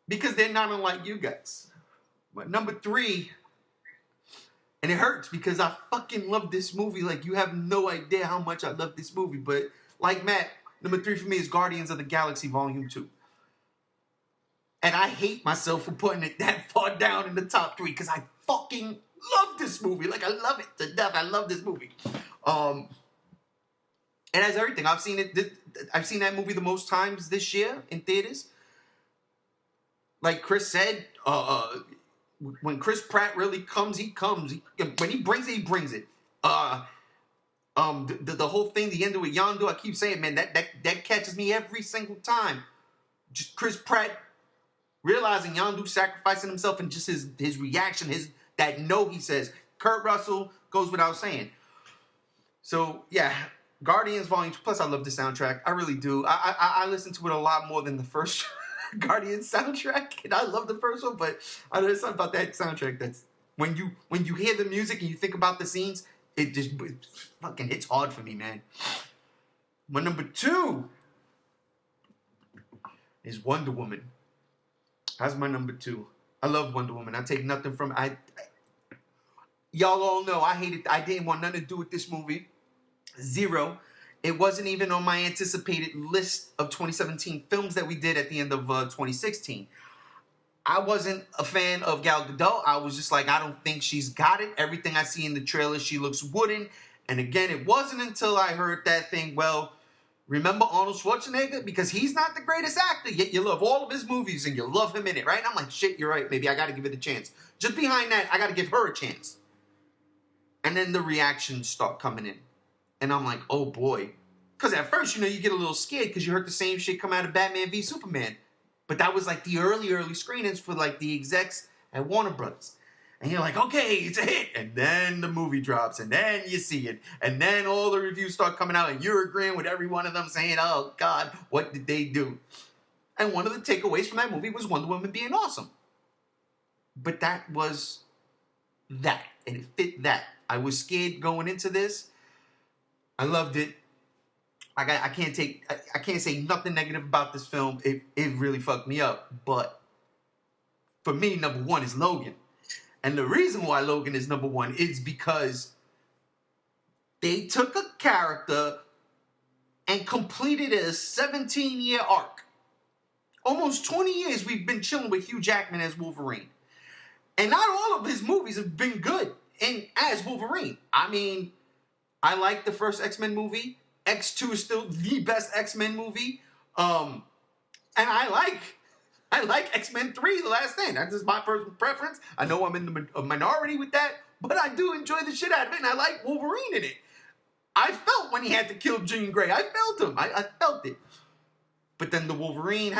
because they're not unlike you guys. But number 3, and it hurts because I fucking love this movie. Like, you have no idea how much I love this movie. But like Matt, number 3 for me is Guardians of the Galaxy Volume 2. And I hate myself for putting it that far down in the top 3 because I fucking love this movie. Like, I love it to death. I love this movie. And as everything, I've seen that movie the most times this year in theaters. Like Chris said, when Chris Pratt really comes, he comes. When he brings it, he brings it. The whole thing, the end with Yondu, I keep saying, man, that catches me every single time. Just Chris Pratt realizing Yondu sacrificing himself and just his reaction, that no, he says. Kurt Russell goes without saying. So, yeah, Guardians Volume 2. Plus, I love the soundtrack. I really do. I listen to it a lot more than the first Guardians soundtrack. And I love the first one, but there's something about that soundtrack that's... When you hear the music and you think about the scenes, it fucking hits hard for me, man. My number 2 is Wonder Woman. That's my number 2. I love Wonder Woman. I take nothing from it. Y'all all know I hated. I didn't want nothing to do with this movie. Zero. It wasn't even on my anticipated list of 2017 films that we did at the end of 2016. I wasn't a fan of Gal Gadot. I was just like, I don't think she's got it. Everything I see in the trailer, she looks wooden. And again, it wasn't until I heard that thing, well, remember Arnold Schwarzenegger? Because he's not the greatest actor, yet you love all of his movies and you love him in it, right? And I'm like, shit, you're right. Maybe I got to give it a chance. Just behind that, I got to give her a chance. And then the reactions start coming in. And I'm like, oh boy. Because at first, you get a little scared because you heard the same shit come out of Batman v Superman. But that was like the early screenings for like the execs at Warner Brothers. And you're like, okay, it's a hit. And then the movie drops, and then you see it. And then all the reviews start coming out, and you're agreeing with every one of them saying, oh, God, what did they do? And one of the takeaways from that movie was Wonder Woman being awesome. But that was that, and it fit that. I was scared going into this. I loved it. I can't say nothing negative about this film. It really fucked me up. But for me, number one is Logan. And the reason why Logan is number one is because they took a character and completed a 17-year arc. Almost 20 years we've been chilling with Hugh Jackman as Wolverine. And not all of his movies have been good as Wolverine. I mean, I like the first X-Men movie. X2 is still the best X-Men movie. And I like X-Men 3, The Last Stand. That's just my personal preference. I know I'm in the minority with that, but I do enjoy the shit out of it, and I like Wolverine in it. I felt when he had to kill Jean Grey. I felt him. I felt it. But then Wolverine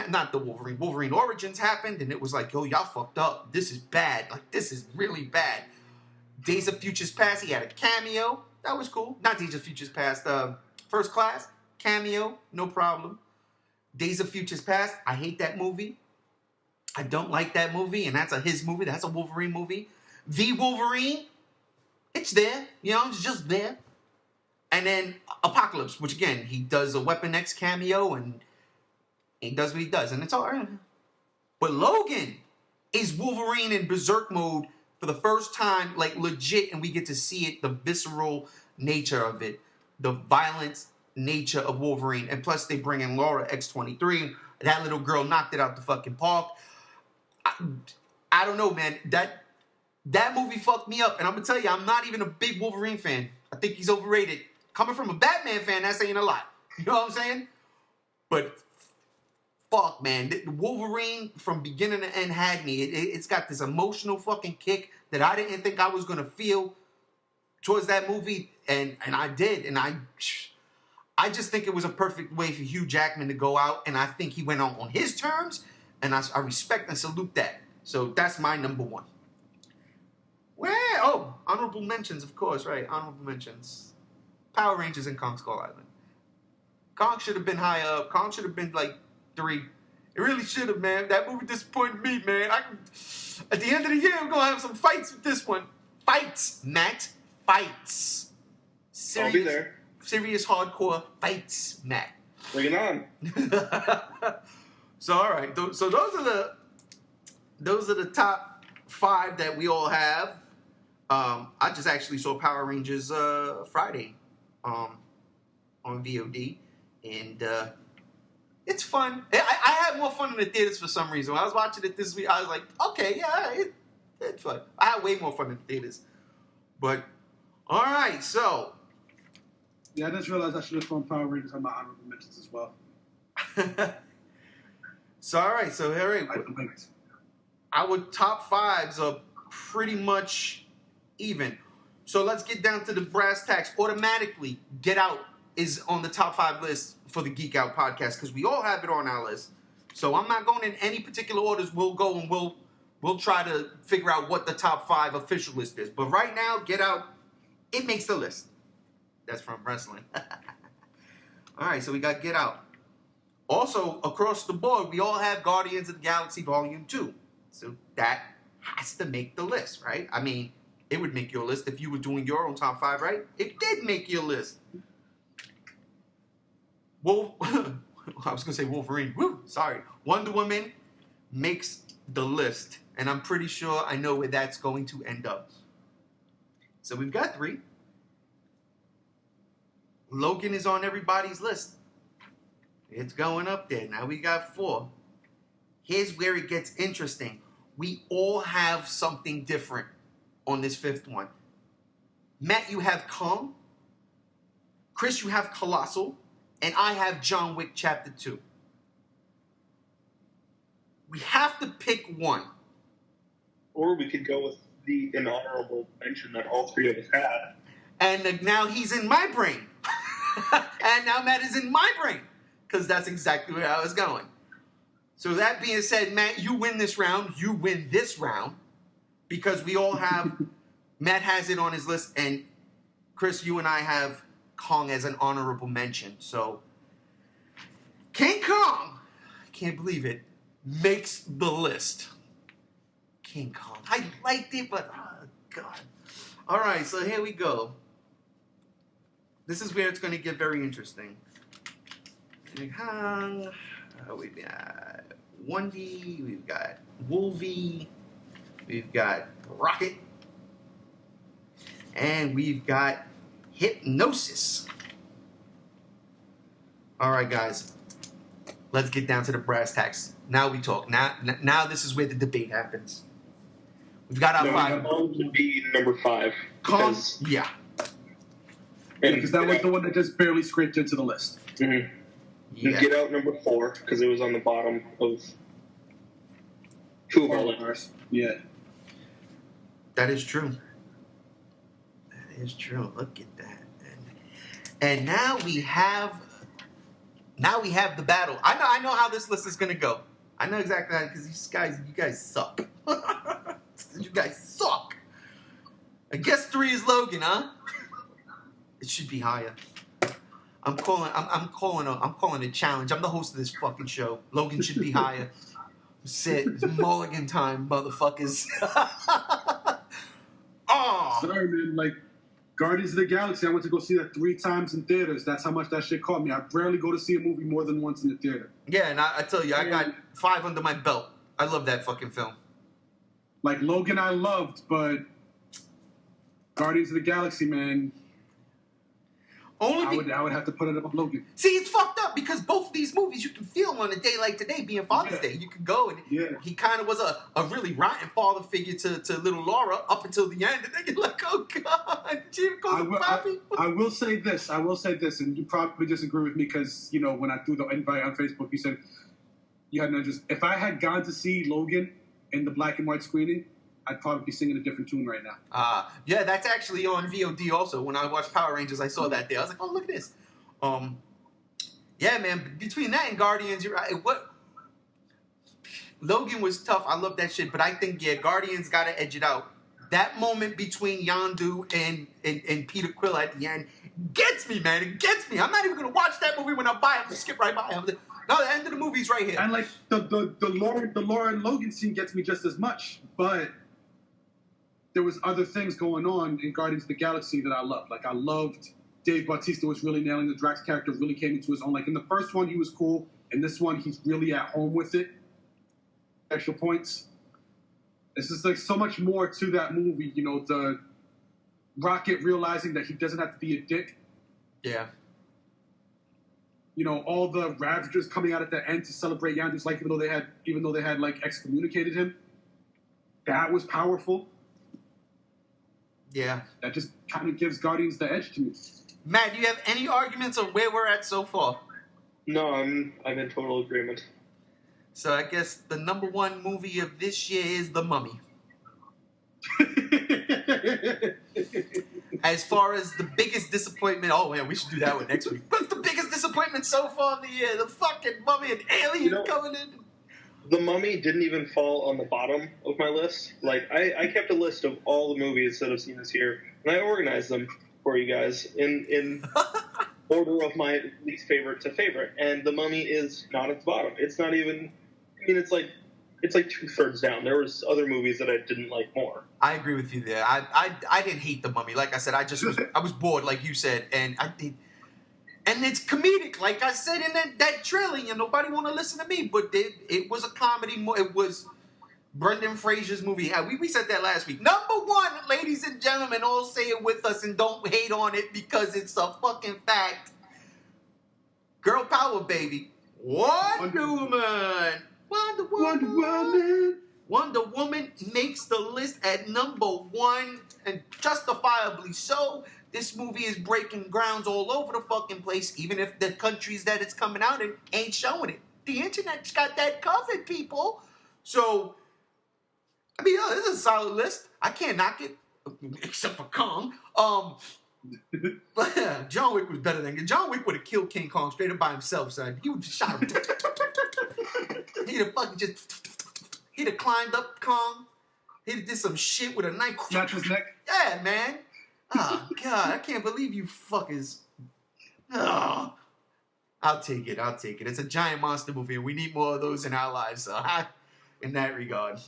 Origins happened, and it was like, yo, y'all fucked up. This is bad. Like, this is really bad. Days of Futures Past, he had a cameo. That was cool. Not Days of Futures Past, First Class, cameo, no problem. Days of Futures Past, I hate that movie. I don't like that movie, and that's his movie. That's a Wolverine movie. The Wolverine, it's there. You know, it's just there. And then Apocalypse, which again, he does a Weapon X cameo, and he does what he does, and it's all right. But Logan is Wolverine in Berserk mode for the first time, like legit, and we get to see it, the visceral nature of it, the violent nature of Wolverine. And plus, they bring in Laura X-23. That little girl knocked it out the fucking park. I don't know, man. That movie fucked me up. And I'm going to tell you, I'm not even a big Wolverine fan. I think he's overrated. Coming from a Batman fan, that's saying a lot. You know what I'm saying? But fuck, man. Wolverine from beginning to end had me. It's got this emotional fucking kick that I didn't think I was going to feel towards that movie. And I did. And I just think it was a perfect way for Hugh Jackman to go out. And I think he went on his terms. And I respect and salute that. So that's my number one. Oh, honorable mentions, of course, right? Honorable mentions. Power Rangers and Kong Skull Island. Kong should have been higher up. Kong should have been like 3. It really should have, man. That movie disappointed me, man. At the end of the year, we're going to have some fights with this one. Fights, Matt. Fights. I'll be there. Serious hardcore fights, Matt. Bring it on. So, all right. So those are the top 5 that we all have. I just actually saw Power Rangers Friday on VOD, and it's fun. I had more fun in the theaters for some reason. When I was watching it this week, I was like, okay, yeah, it's fun. I had way more fun in the theaters. But, all right, so. Yeah, I just realized I should have thrown Power Rangers on my honorable mentions as well. So, all right, so here our top 5s are pretty much even. So let's get down to the brass tacks. Automatically, Get Out is on the top 5 list for the Geek Out podcast because we all have it on our list. So I'm not going in any particular orders. We'll go and we'll try to figure out what the top 5 official list is. But right now, Get Out, it makes the list. That's from wrestling. All right, so we got Get Out. Also, across the board, we all have Guardians of the Galaxy Volume 2. So that has to make the list, right? I mean, it would make your list if you were doing your own top 5, right? It did make your list. Well, I was going to say Wolverine. Woo, sorry. Wonder Woman makes the list. And I'm pretty sure I know where that's going to end up. So we've got 3. Logan is on everybody's list. It's going up there. Now we got 4. Here's where it gets interesting. We all have something different on this 5th one. Matt, you have Kong. Chris, you have Colossal. And I have John Wick Chapter 2. We have to pick one. Or we could go with an honorable mention that all 3 of us had. And now he's in my brain. And now Matt is in my brain. Because that's exactly where I was going. So that being said, Matt, you win this round. You win this round. Because we all have... Matt has it on his list. And Chris, you and I have Kong as an honorable mention. So King Kong, I can't believe it, makes the list. King Kong. I liked it, but... Oh, God. All right, so here we go. This is where it's going to get very interesting. Kong. We've got Wondy. We've got Wolvie. We've got Rocket. And we've got Hypnosis. All right, guys. Let's get down to the brass tacks. Now we talk. Now this is where the debate happens. We've got our five. Kong to be number 5. Kong, yeah. Because that was the one that just barely scraped into the list. Mm-hmm. Yeah. Get Out number 4 because it was on the bottom of 2 of our lists. Yeah. That is true. That is true. Look at that. And now we have the battle. I know how this list is gonna go. I know exactly how, because you guys suck. You guys suck. I guess 3 is Logan, huh? It should be higher. I'm calling a challenge. I'm the host of this fucking show. Logan should be higher. Sit. It's mulligan time, motherfuckers. Oh. Sorry, man. Like, Guardians of the Galaxy, I went to go see that 3 times in theaters. That's how much that shit caught me. I rarely go to see a movie more than once in the theater. Yeah, and I tell you, I got 5 under my belt. I love that fucking film. Like, Logan I loved, but Guardians of the Galaxy, man, I would have to put it up with Logan. See, it's fucked up because both of these movies you can feel on a day like today being Father's Day. You can go and he kind of was a really rotten father figure to little Laura up until the end. And then you're like, oh, God, Jim goes Poppy. I will say this, and you probably disagree with me because, you know, when I threw the invite on Facebook, you said you had no interest. If I had gone to see Logan in the black and white screening, I'd probably be singing a different tune right now. Yeah, that's actually on VOD also. When I watched Power Rangers, I saw that there. I was like, oh, look at this. Yeah, man, between that and Guardians, you're right. Logan was tough. I love that shit. But I think, Guardians got to edge it out. That moment between Yondu and Peter Quill at the end gets me, man. It gets me. I'm not even going to watch that movie when I buy it. I'm going to skip right by it. No, the end of the movie's right here. And, like, the Laura and Logan scene gets me just as much. But there was other things going on in Guardians of the Galaxy that I loved. Like, I loved Dave Bautista was really nailing the Drax character, really came into his own. Like, in the first one, he was cool. In this one, he's really at home with it. Extra points. It's just, like, so much more to that movie. You know, the Rocket realizing that he doesn't have to be a dick. Yeah. You know, all the Ravagers coming out at the end to celebrate Yondu's life, even though they had, like, excommunicated him. That was powerful. Yeah. That just kind of gives Guardians the edge to me. Matt, do you have any arguments on where we're at so far? No, I'm in total agreement. So I guess the number 1 movie of this year is The Mummy. As far as the biggest disappointment, oh man, we should do that one next week. What's the biggest disappointment so far of the year? The fucking Mummy and Alien coming in. The Mummy didn't even fall on the bottom of my list. Like, I kept a list of all the movies that I've seen this year, and I organized them for you guys in order of my least favorite to favorite. And The Mummy is not at the bottom. It's not even. I mean, it's like 2/3 down. There was other movies that I didn't like more. I agree with you there. I didn't hate The Mummy. Like I said, I was bored, like you said, and I did. And it's comedic, like I said in that trailer. And nobody want to listen to me, but it was a comedy. It was Brendan Fraser's movie. We said that last week. Number 1, ladies and gentlemen, all say it with us and don't hate on it because it's a fucking fact. Girl power, baby. Wonder Woman. Wonder Woman makes the list at number 1, and justifiably so. This movie is breaking grounds all over the fucking place, even if the countries that it's coming out in ain't showing it. The internet's got that covered, people. So, I mean, this is a solid list. I can't knock it, except for Kong. But John Wick was better than John Wick would have killed King Kong straight up by himself, son. He would have shot him. He'd have climbed up Kong. He'd have did some shit with a knife. Snatch his neck. Yeah, man. Oh, God, I can't believe you fuckers. Oh. I'll take it. It's a giant monster movie, and we need more of those in our lives, in that regard.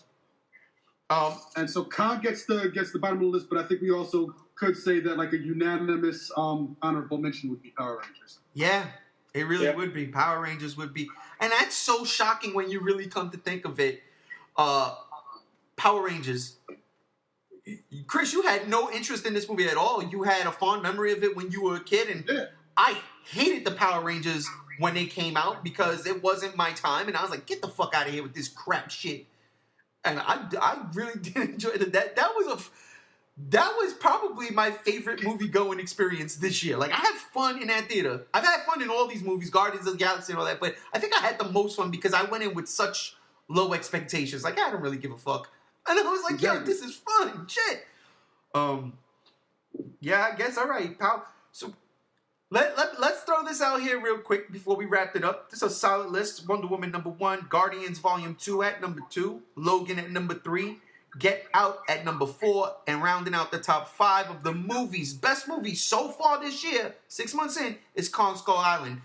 And so Kong gets the bottom of the list, but I think we also could say that, like, a unanimous honorable mention would be Power Rangers. Yeah, It really would be. Power Rangers would be. And that's so shocking when you really come to think of it. Power Rangers. Chris, you had no interest in this movie at all. You had a fond memory of it when you were a kid. And I hated the Power Rangers when they came out because it wasn't my time. And I was like, get the fuck out of here with this crap shit. And I really did enjoy it. That was probably my favorite movie-going experience this year. Like, I had fun in that theater. I've had fun in all these movies, Guardians of the Galaxy and all that, but I think I had the most fun because I went in with such low expectations. Like, I don't really give a fuck. And I was like, yo, this is fun. Shit. Yeah, I guess, all right, pal. So, let's throw this out here real quick before we wrap it up. This is a solid list. Wonder Woman number 1, Guardians Volume 2 at number 2, Logan at number 3, Get Out at number 4, and rounding out the top 5 of the movies, best movies so far this year, 6 months in, is Kong Skull Island.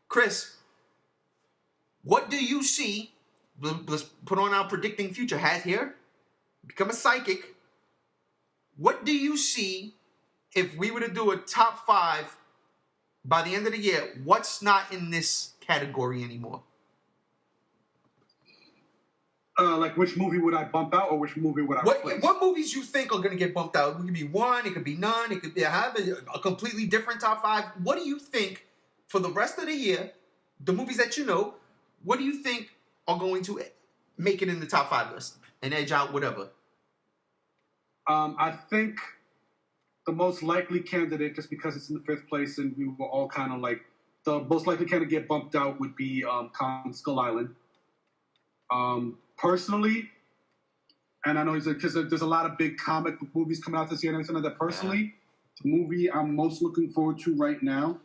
Chris, what do you see? Let's put on our predicting future hat here. Become a psychic. What do you see if we were to do a top 5 by the end of the year? What's not in this category anymore? Like, which movie would I bump out, or which movie would I replace? What movies you think are going to get bumped out? It could be 1, it could be none, it could be have a completely different top 5. What do you think for the rest of the year, the movies that you know, what do you think are going to make it in the top 5 list and edge out whatever? I think the most likely candidate, just because it's in the 5th place and we were all kind of like, the most likely candidate to get bumped out would be Kong Skull Island. Personally, and I know because there's a lot of big comic book movies coming out this year and everything like that. Personally, the movie I'm most looking forward to right now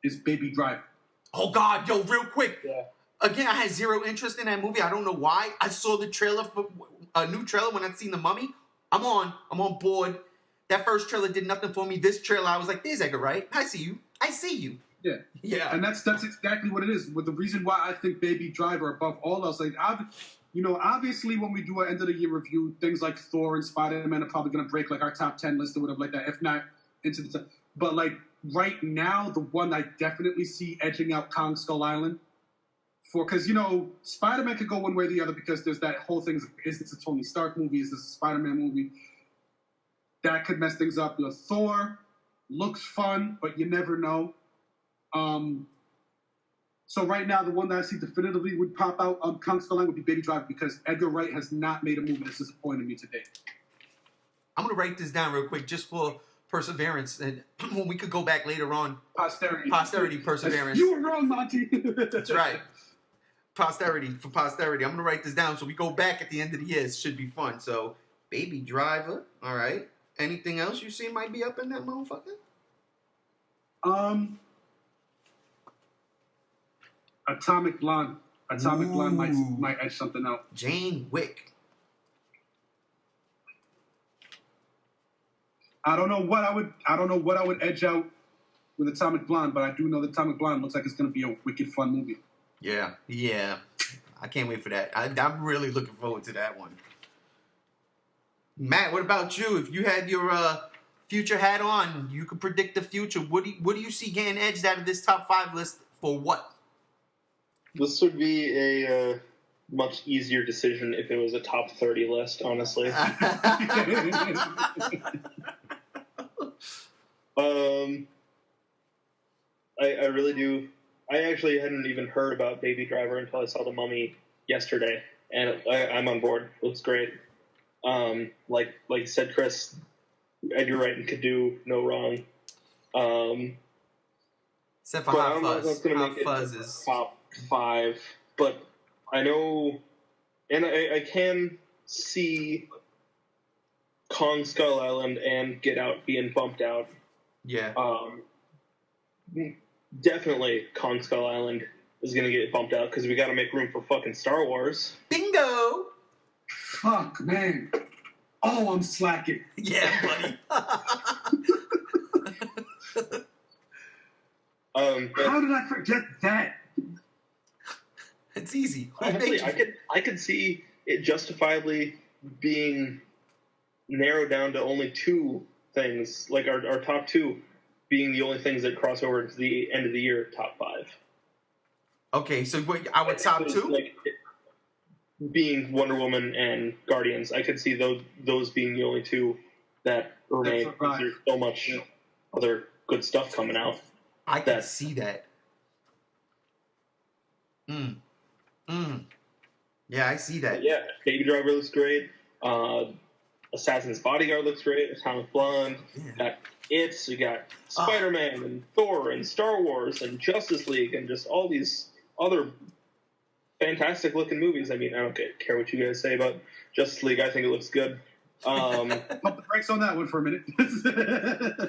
is Baby Driver. Oh, God, yo, real quick. Yeah. Again, I had zero interest in that movie. I don't know why. I saw the trailer for a new trailer when I'd seen The Mummy. I'm on board. That first trailer did nothing for me. This trailer, I was like, there's Edgar Wright. I see you. Yeah. Yeah. And that's exactly what it is. With the reason why I think Baby Driver above all else, like, obviously when we do an end of the year review, things like Thor and Spiderman are probably going to break like our top 10 list or whatever like that. If not into the top. But like right now, the one I definitely see edging out Kong Skull Island because Spider-Man could go one way or the other because there's that whole thing. Is this a Tony Stark movie? Is this a Spider-Man movie? That could mess things up. Thor looks fun, but you never know. So right now, the one that I see definitively would pop out on Kong Skull Island would be Baby Driver because Edgar Wright has not made a movie that's disappointed me today. I'm going to write this down real quick just for perseverance. And when we could go back later on. Posterity, perseverance. You were wrong, Monty. That's right. Posterity. I'm going to write this down so we go back at the end of the year. It should be fun. So, Baby Driver. All right. Anything else you see might be up in that motherfucker? Atomic Blonde. Blonde might edge something out. Jane Wick. I don't know what I would edge out with Atomic Blonde, but I do know that Atomic Blonde looks like it's going to be a wicked fun movie. Yeah. I can't wait for that. I'm really looking forward to that one. Matt, what about you? If you had your future hat on, you could predict the future. What do you see getting edged out of this top 5 list for what? This would be a much easier decision if it was a top 30 list, honestly. I really do. I actually hadn't even heard about Baby Driver until I saw The Mummy yesterday, and I'm on board. It looks great. Like you said, Chris, Edgar Wright could do no wrong. Except for Hot Fuzz. Hot Fuzz is top 5, but I know, and I can see Kong Skull Island and Get Out being bumped out. Yeah. Definitely Kong Skull Island is going to get bumped out because we got to make room for fucking Star Wars. Bingo! Fuck, man. Oh, I'm slacking. Yeah, buddy. How did I forget that? It's easy. Honestly, I could see it justifiably being narrowed down to only 2 things, like our top 2. being the only things that cross over to the end of the year top 5. Okay, so what, our top 2? Like, being Wonder Woman and Guardians, I could see those being the only 2 that remain. Because there's so much other good stuff coming out. I can see that. Yeah, I see that. Yeah, Baby Driver looks great. Assassin's Bodyguard looks great. Atomic Blonde. Got It. We got Spider-Man and Thor and Star Wars and Justice League and just all these other fantastic looking movies. I mean, I don't care what you guys say about Justice League. I think it looks good. Pump the brakes on that one for a minute.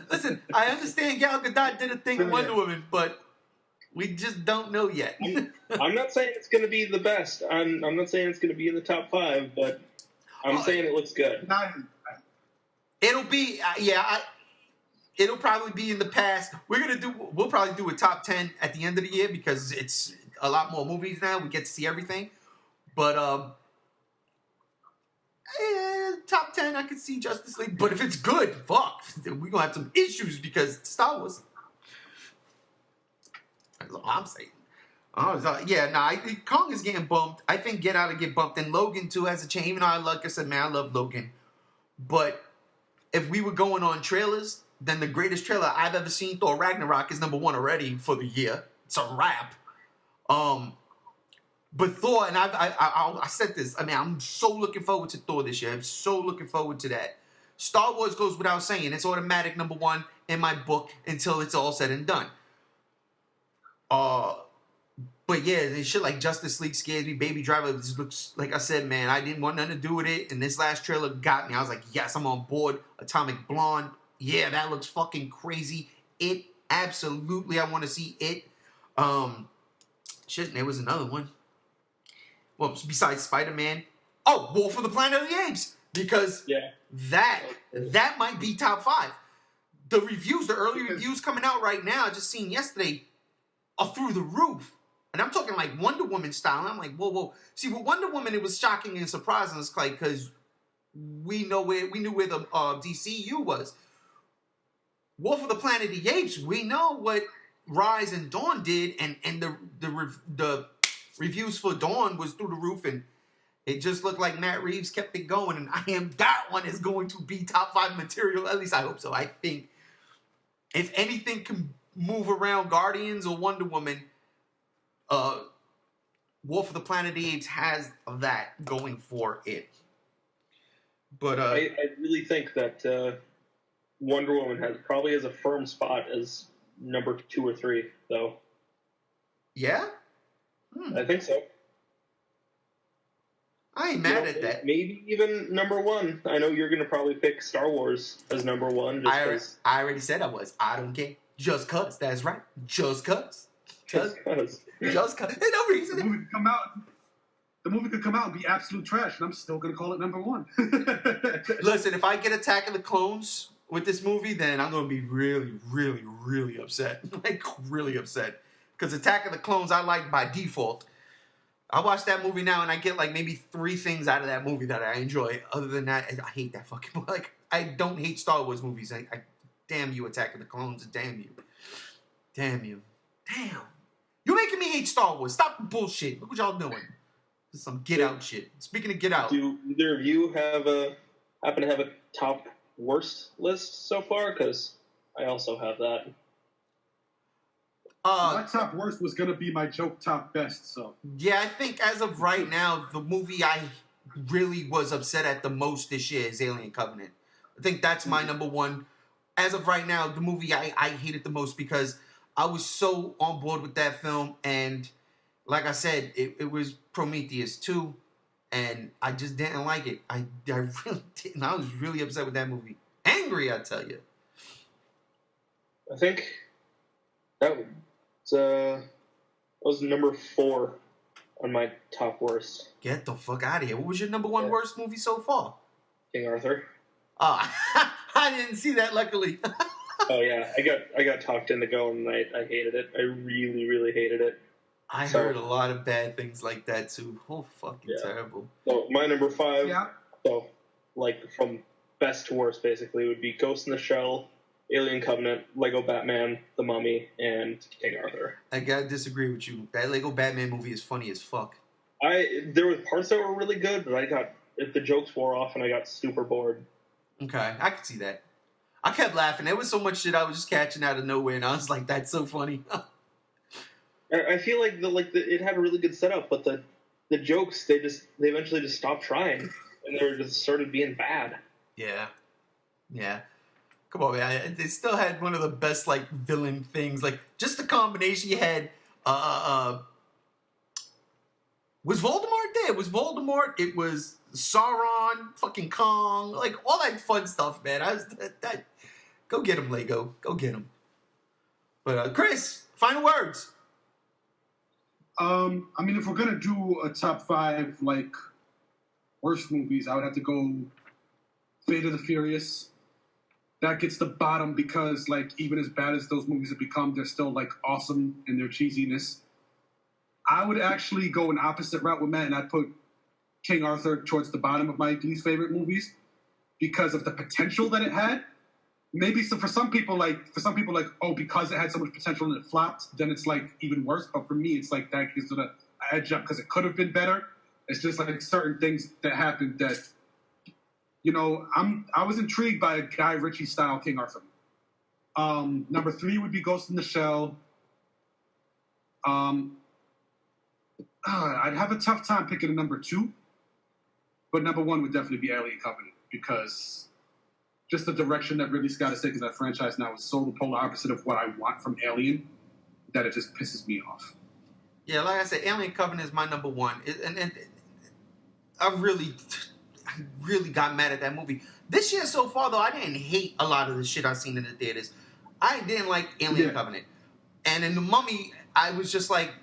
Listen, I understand Gal Gadot did a thing in Wonder Woman, but we just don't know yet. I'm not saying it's going to be the best. I'm not saying it's going to be in the top 5, but I'm saying it looks good. It'll be, it'll probably be in the past. We'll probably do a top 10 at the end of the year because it's a lot more movies now. We get to see everything. But, top 10, I could see Justice League. But if it's good, fuck, we're going to have some issues because Star Wars. That's all I'm saying. Kong is getting bumped. I think Get Out will get bumped. And Logan, too, has a change. Even though I love Logan. But if we were going on trailers, then the greatest trailer I've ever seen, Thor Ragnarok, is number 1 already for the year. It's a wrap. But Thor, and I said this, I mean, I'm so looking forward to Thor this year. I'm so looking forward to that. Star Wars goes without saying. It's automatic number 1 in my book until it's all said and done. But yeah, shit like Justice League scares me. Baby Driver just looks, like I said, man, I didn't want nothing to do with it. And this last trailer got me. I was like, yes, I'm on board. Atomic Blonde. Yeah, that looks fucking crazy. It, absolutely, I want to see it. Shit, there was another one. Well, besides Spiderman. Oh, Wolf of the Planet of the Apes. Because that might be top 5. The reviews, the early reviews coming out right now, I just seen yesterday, are through the roof. And I'm talking like Wonder Woman style. And I'm like, whoa. See, with Wonder Woman, it was shocking and surprising. It's like, because we knew where the DCU was. Wolf of the Planet of the Apes, we know what Rise and Dawn did, and the reviews for Dawn was through the roof, and it just looked like Matt Reeves kept it going, and that one is going to be top 5 material. At least I hope so. I think if anything can move around Guardians or Wonder Woman, Wolf of the Planet of the Apes has that going for it. But I really think that Wonder Woman probably has a firm spot as number 2 or 3, though. Yeah? I think so. I ain't mad at that. Maybe even number 1. I know you're going to probably pick Star Wars as number 1. I already said I was. I don't care. Just cuz. That's right. Just cuz. Just cuz. Just cuz. There's no reason. The movie could come out and be absolute trash, and I'm still going to call it number 1. Listen, if I get Attack of the Clones with this movie, then I'm going to be really, really, really upset. Like, really upset. Because Attack of the Clones I like by default. I watch that movie now and I get like maybe 3 things out of that movie that I enjoy. Other than that, I hate that fucking movie. Like, I don't hate Star Wars movies. I damn you, Attack of the Clones. Damn you. Damn you. Damn. You're making me hate Star Wars. Stop the bullshit. Look what y'all doing. This is some Get Out shit. Speaking of Get Out. Do either of you happen to have a top worst list so far? Because I also have that. My top worst was going to be my joke top best, so. Yeah, I think as of right now, the movie I really was upset at the most this year is Alien Covenant. I think that's my number 1. As of right now, the movie I hated the most because I was so on board with that film, and like I said, it was Prometheus 2, and I just didn't like it. I really didn't. I was really upset with that movie. Angry, I tell you. I think that was number 4 on my top worst. Get the fuck out of here. What was your number 1 worst movie so far? King Arthur. I didn't see that, luckily. Oh yeah, I got talked into going, and I hated it. I really, really hated it. I heard a lot of bad things like that too. Oh, fucking terrible. So my number 5. Yeah. So like from best to worst, basically, would be Ghost in the Shell, Alien Covenant, Lego Batman, The Mummy, and King Arthur. I gotta disagree with you. That Lego Batman movie is funny as fuck. There were parts that were really good, but the jokes wore off and I got super bored. Okay, I could see that. I kept laughing. There was so much shit I was just catching out of nowhere, and I was like, "That's so funny." I feel like it had a really good setup, but the jokes they eventually just stopped trying and they just started being bad. Yeah. Come on, man. It still had one of the best like villain things. Like just the combination you had. Was Voldemort there? It was Voldemort. It was Sauron, fucking Kong, like all that fun stuff, man. Go get him, Lego. Go get him. But Chris, final words. I mean, if we're gonna do a top 5 like worst movies, I would have to go Fate of the Furious. That gets the bottom because, like, even as bad as those movies have become, they're still like awesome in their cheesiness. I would actually go an opposite route with Matt, and I'd put King Arthur towards the bottom of my least favorite movies because of the potential that it had. Maybe so for some people, like, oh, because it had so much potential and it flopped, then it's like even worse. But for me, it's like that gives it a edge up because it could have been better. It's just like certain things that happened that, you know, I was intrigued by a Guy Ritchie style King Arthur. Number 3 would be Ghost in the Shell. I'd have a tough time picking a number 2, but number 1 would definitely be Alien Covenant because just the direction that Ridley Scott has taken that franchise now is so the polar opposite of what I want from Alien that it just pisses me off. Yeah, like I said, Alien Covenant is my number 1, and I really got mad at that movie. This year so far, though, I didn't hate a lot of the shit I've seen in the theaters. I didn't like Alien Covenant, and in The Mummy, I was just like,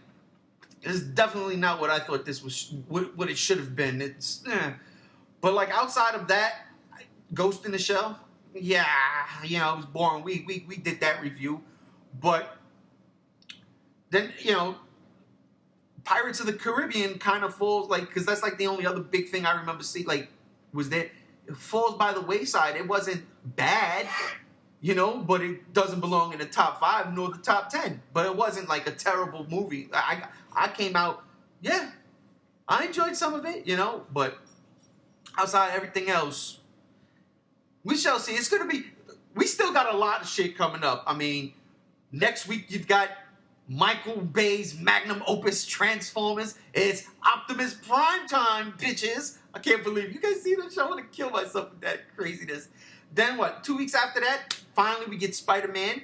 it's definitely not what I thought this was, what it should have been. But like outside of that, Ghost in the Shell, yeah, it was boring. We did that review, but then Pirates of the Caribbean kind of falls because that's like the only other big thing I remember seeing was that it falls by the wayside. It wasn't bad, but it doesn't belong in the top 5 nor the top 10. But it wasn't like a terrible movie. I came out, I enjoyed some of it, but outside of everything else, we shall see. We still got a lot of shit coming up. I mean, next week you've got Michael Bay's magnum opus Transformers. It's Optimus Prime time, bitches. I can't believe you guys see that show. I want to kill myself with that craziness. Then what? 2 weeks after that, finally we get Spiderman.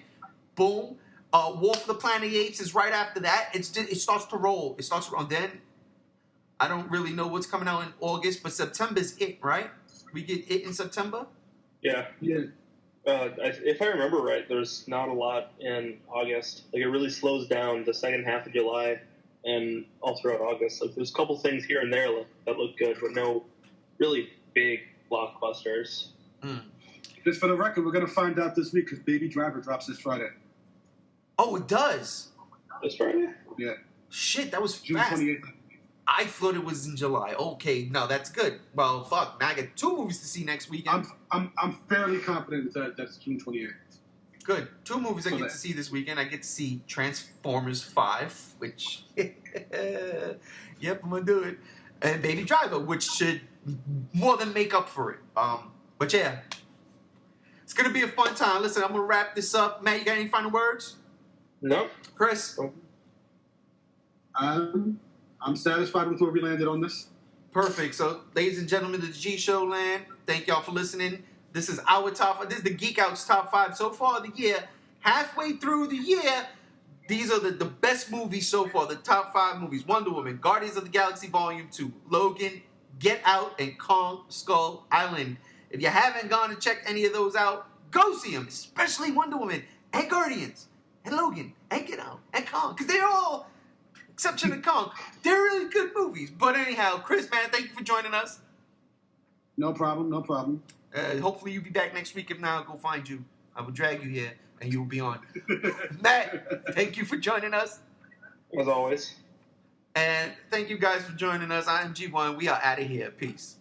Boom. War for the Planet of the Apes is right after that. It starts to roll. Then I don't really know what's coming out in August, but September's it, right? We get it in September? Yeah. If I remember right, there's not a lot in August. Like, it really slows down the second half of July and all throughout August. Like, there's a couple things here and there that look good, but no really big blockbusters. Just for the record, we're going to find out this week because Baby Driver drops this Friday. Oh, it does? This Friday? Yeah. Shit, that was June fast. 28th. I thought it was in July. Okay, no, that's good. Well, fuck. Now I got 2 movies to see next weekend. I'm fairly confident that's June 28th. Good. 2 movies I get to see this weekend. I get to see Transformers 5, which, yep, I'm gonna do it, and Baby Driver, which should more than make up for it. But yeah, it's gonna be a fun time. Listen, I'm gonna wrap this up. Matt, you got any final words? No. Chris? I'm satisfied with where we landed on this. Perfect. So, ladies and gentlemen of the G Show land, thank y'all for listening. This is our top 5. This is the Geek Out's top 5 so far of the year. Halfway through the year, these are the best movies so far. The top 5 movies: Wonder Woman, Guardians of the Galaxy Volume 2, Logan, Get Out, and Kong Skull Island. If you haven't gone to check any of those out, go see them, especially Wonder Woman and Guardians and Logan and Get Out and Kong, because they're all, exception of Kong, they're really good movies. But anyhow, Chris, man, thank you for joining us. No problem. Hopefully you'll be back next week. If not, I'll go find you. I will drag you here, and you will be on. Matt, thank you for joining us. As always. And thank you guys for joining us. I am G1. We are out of here. Peace.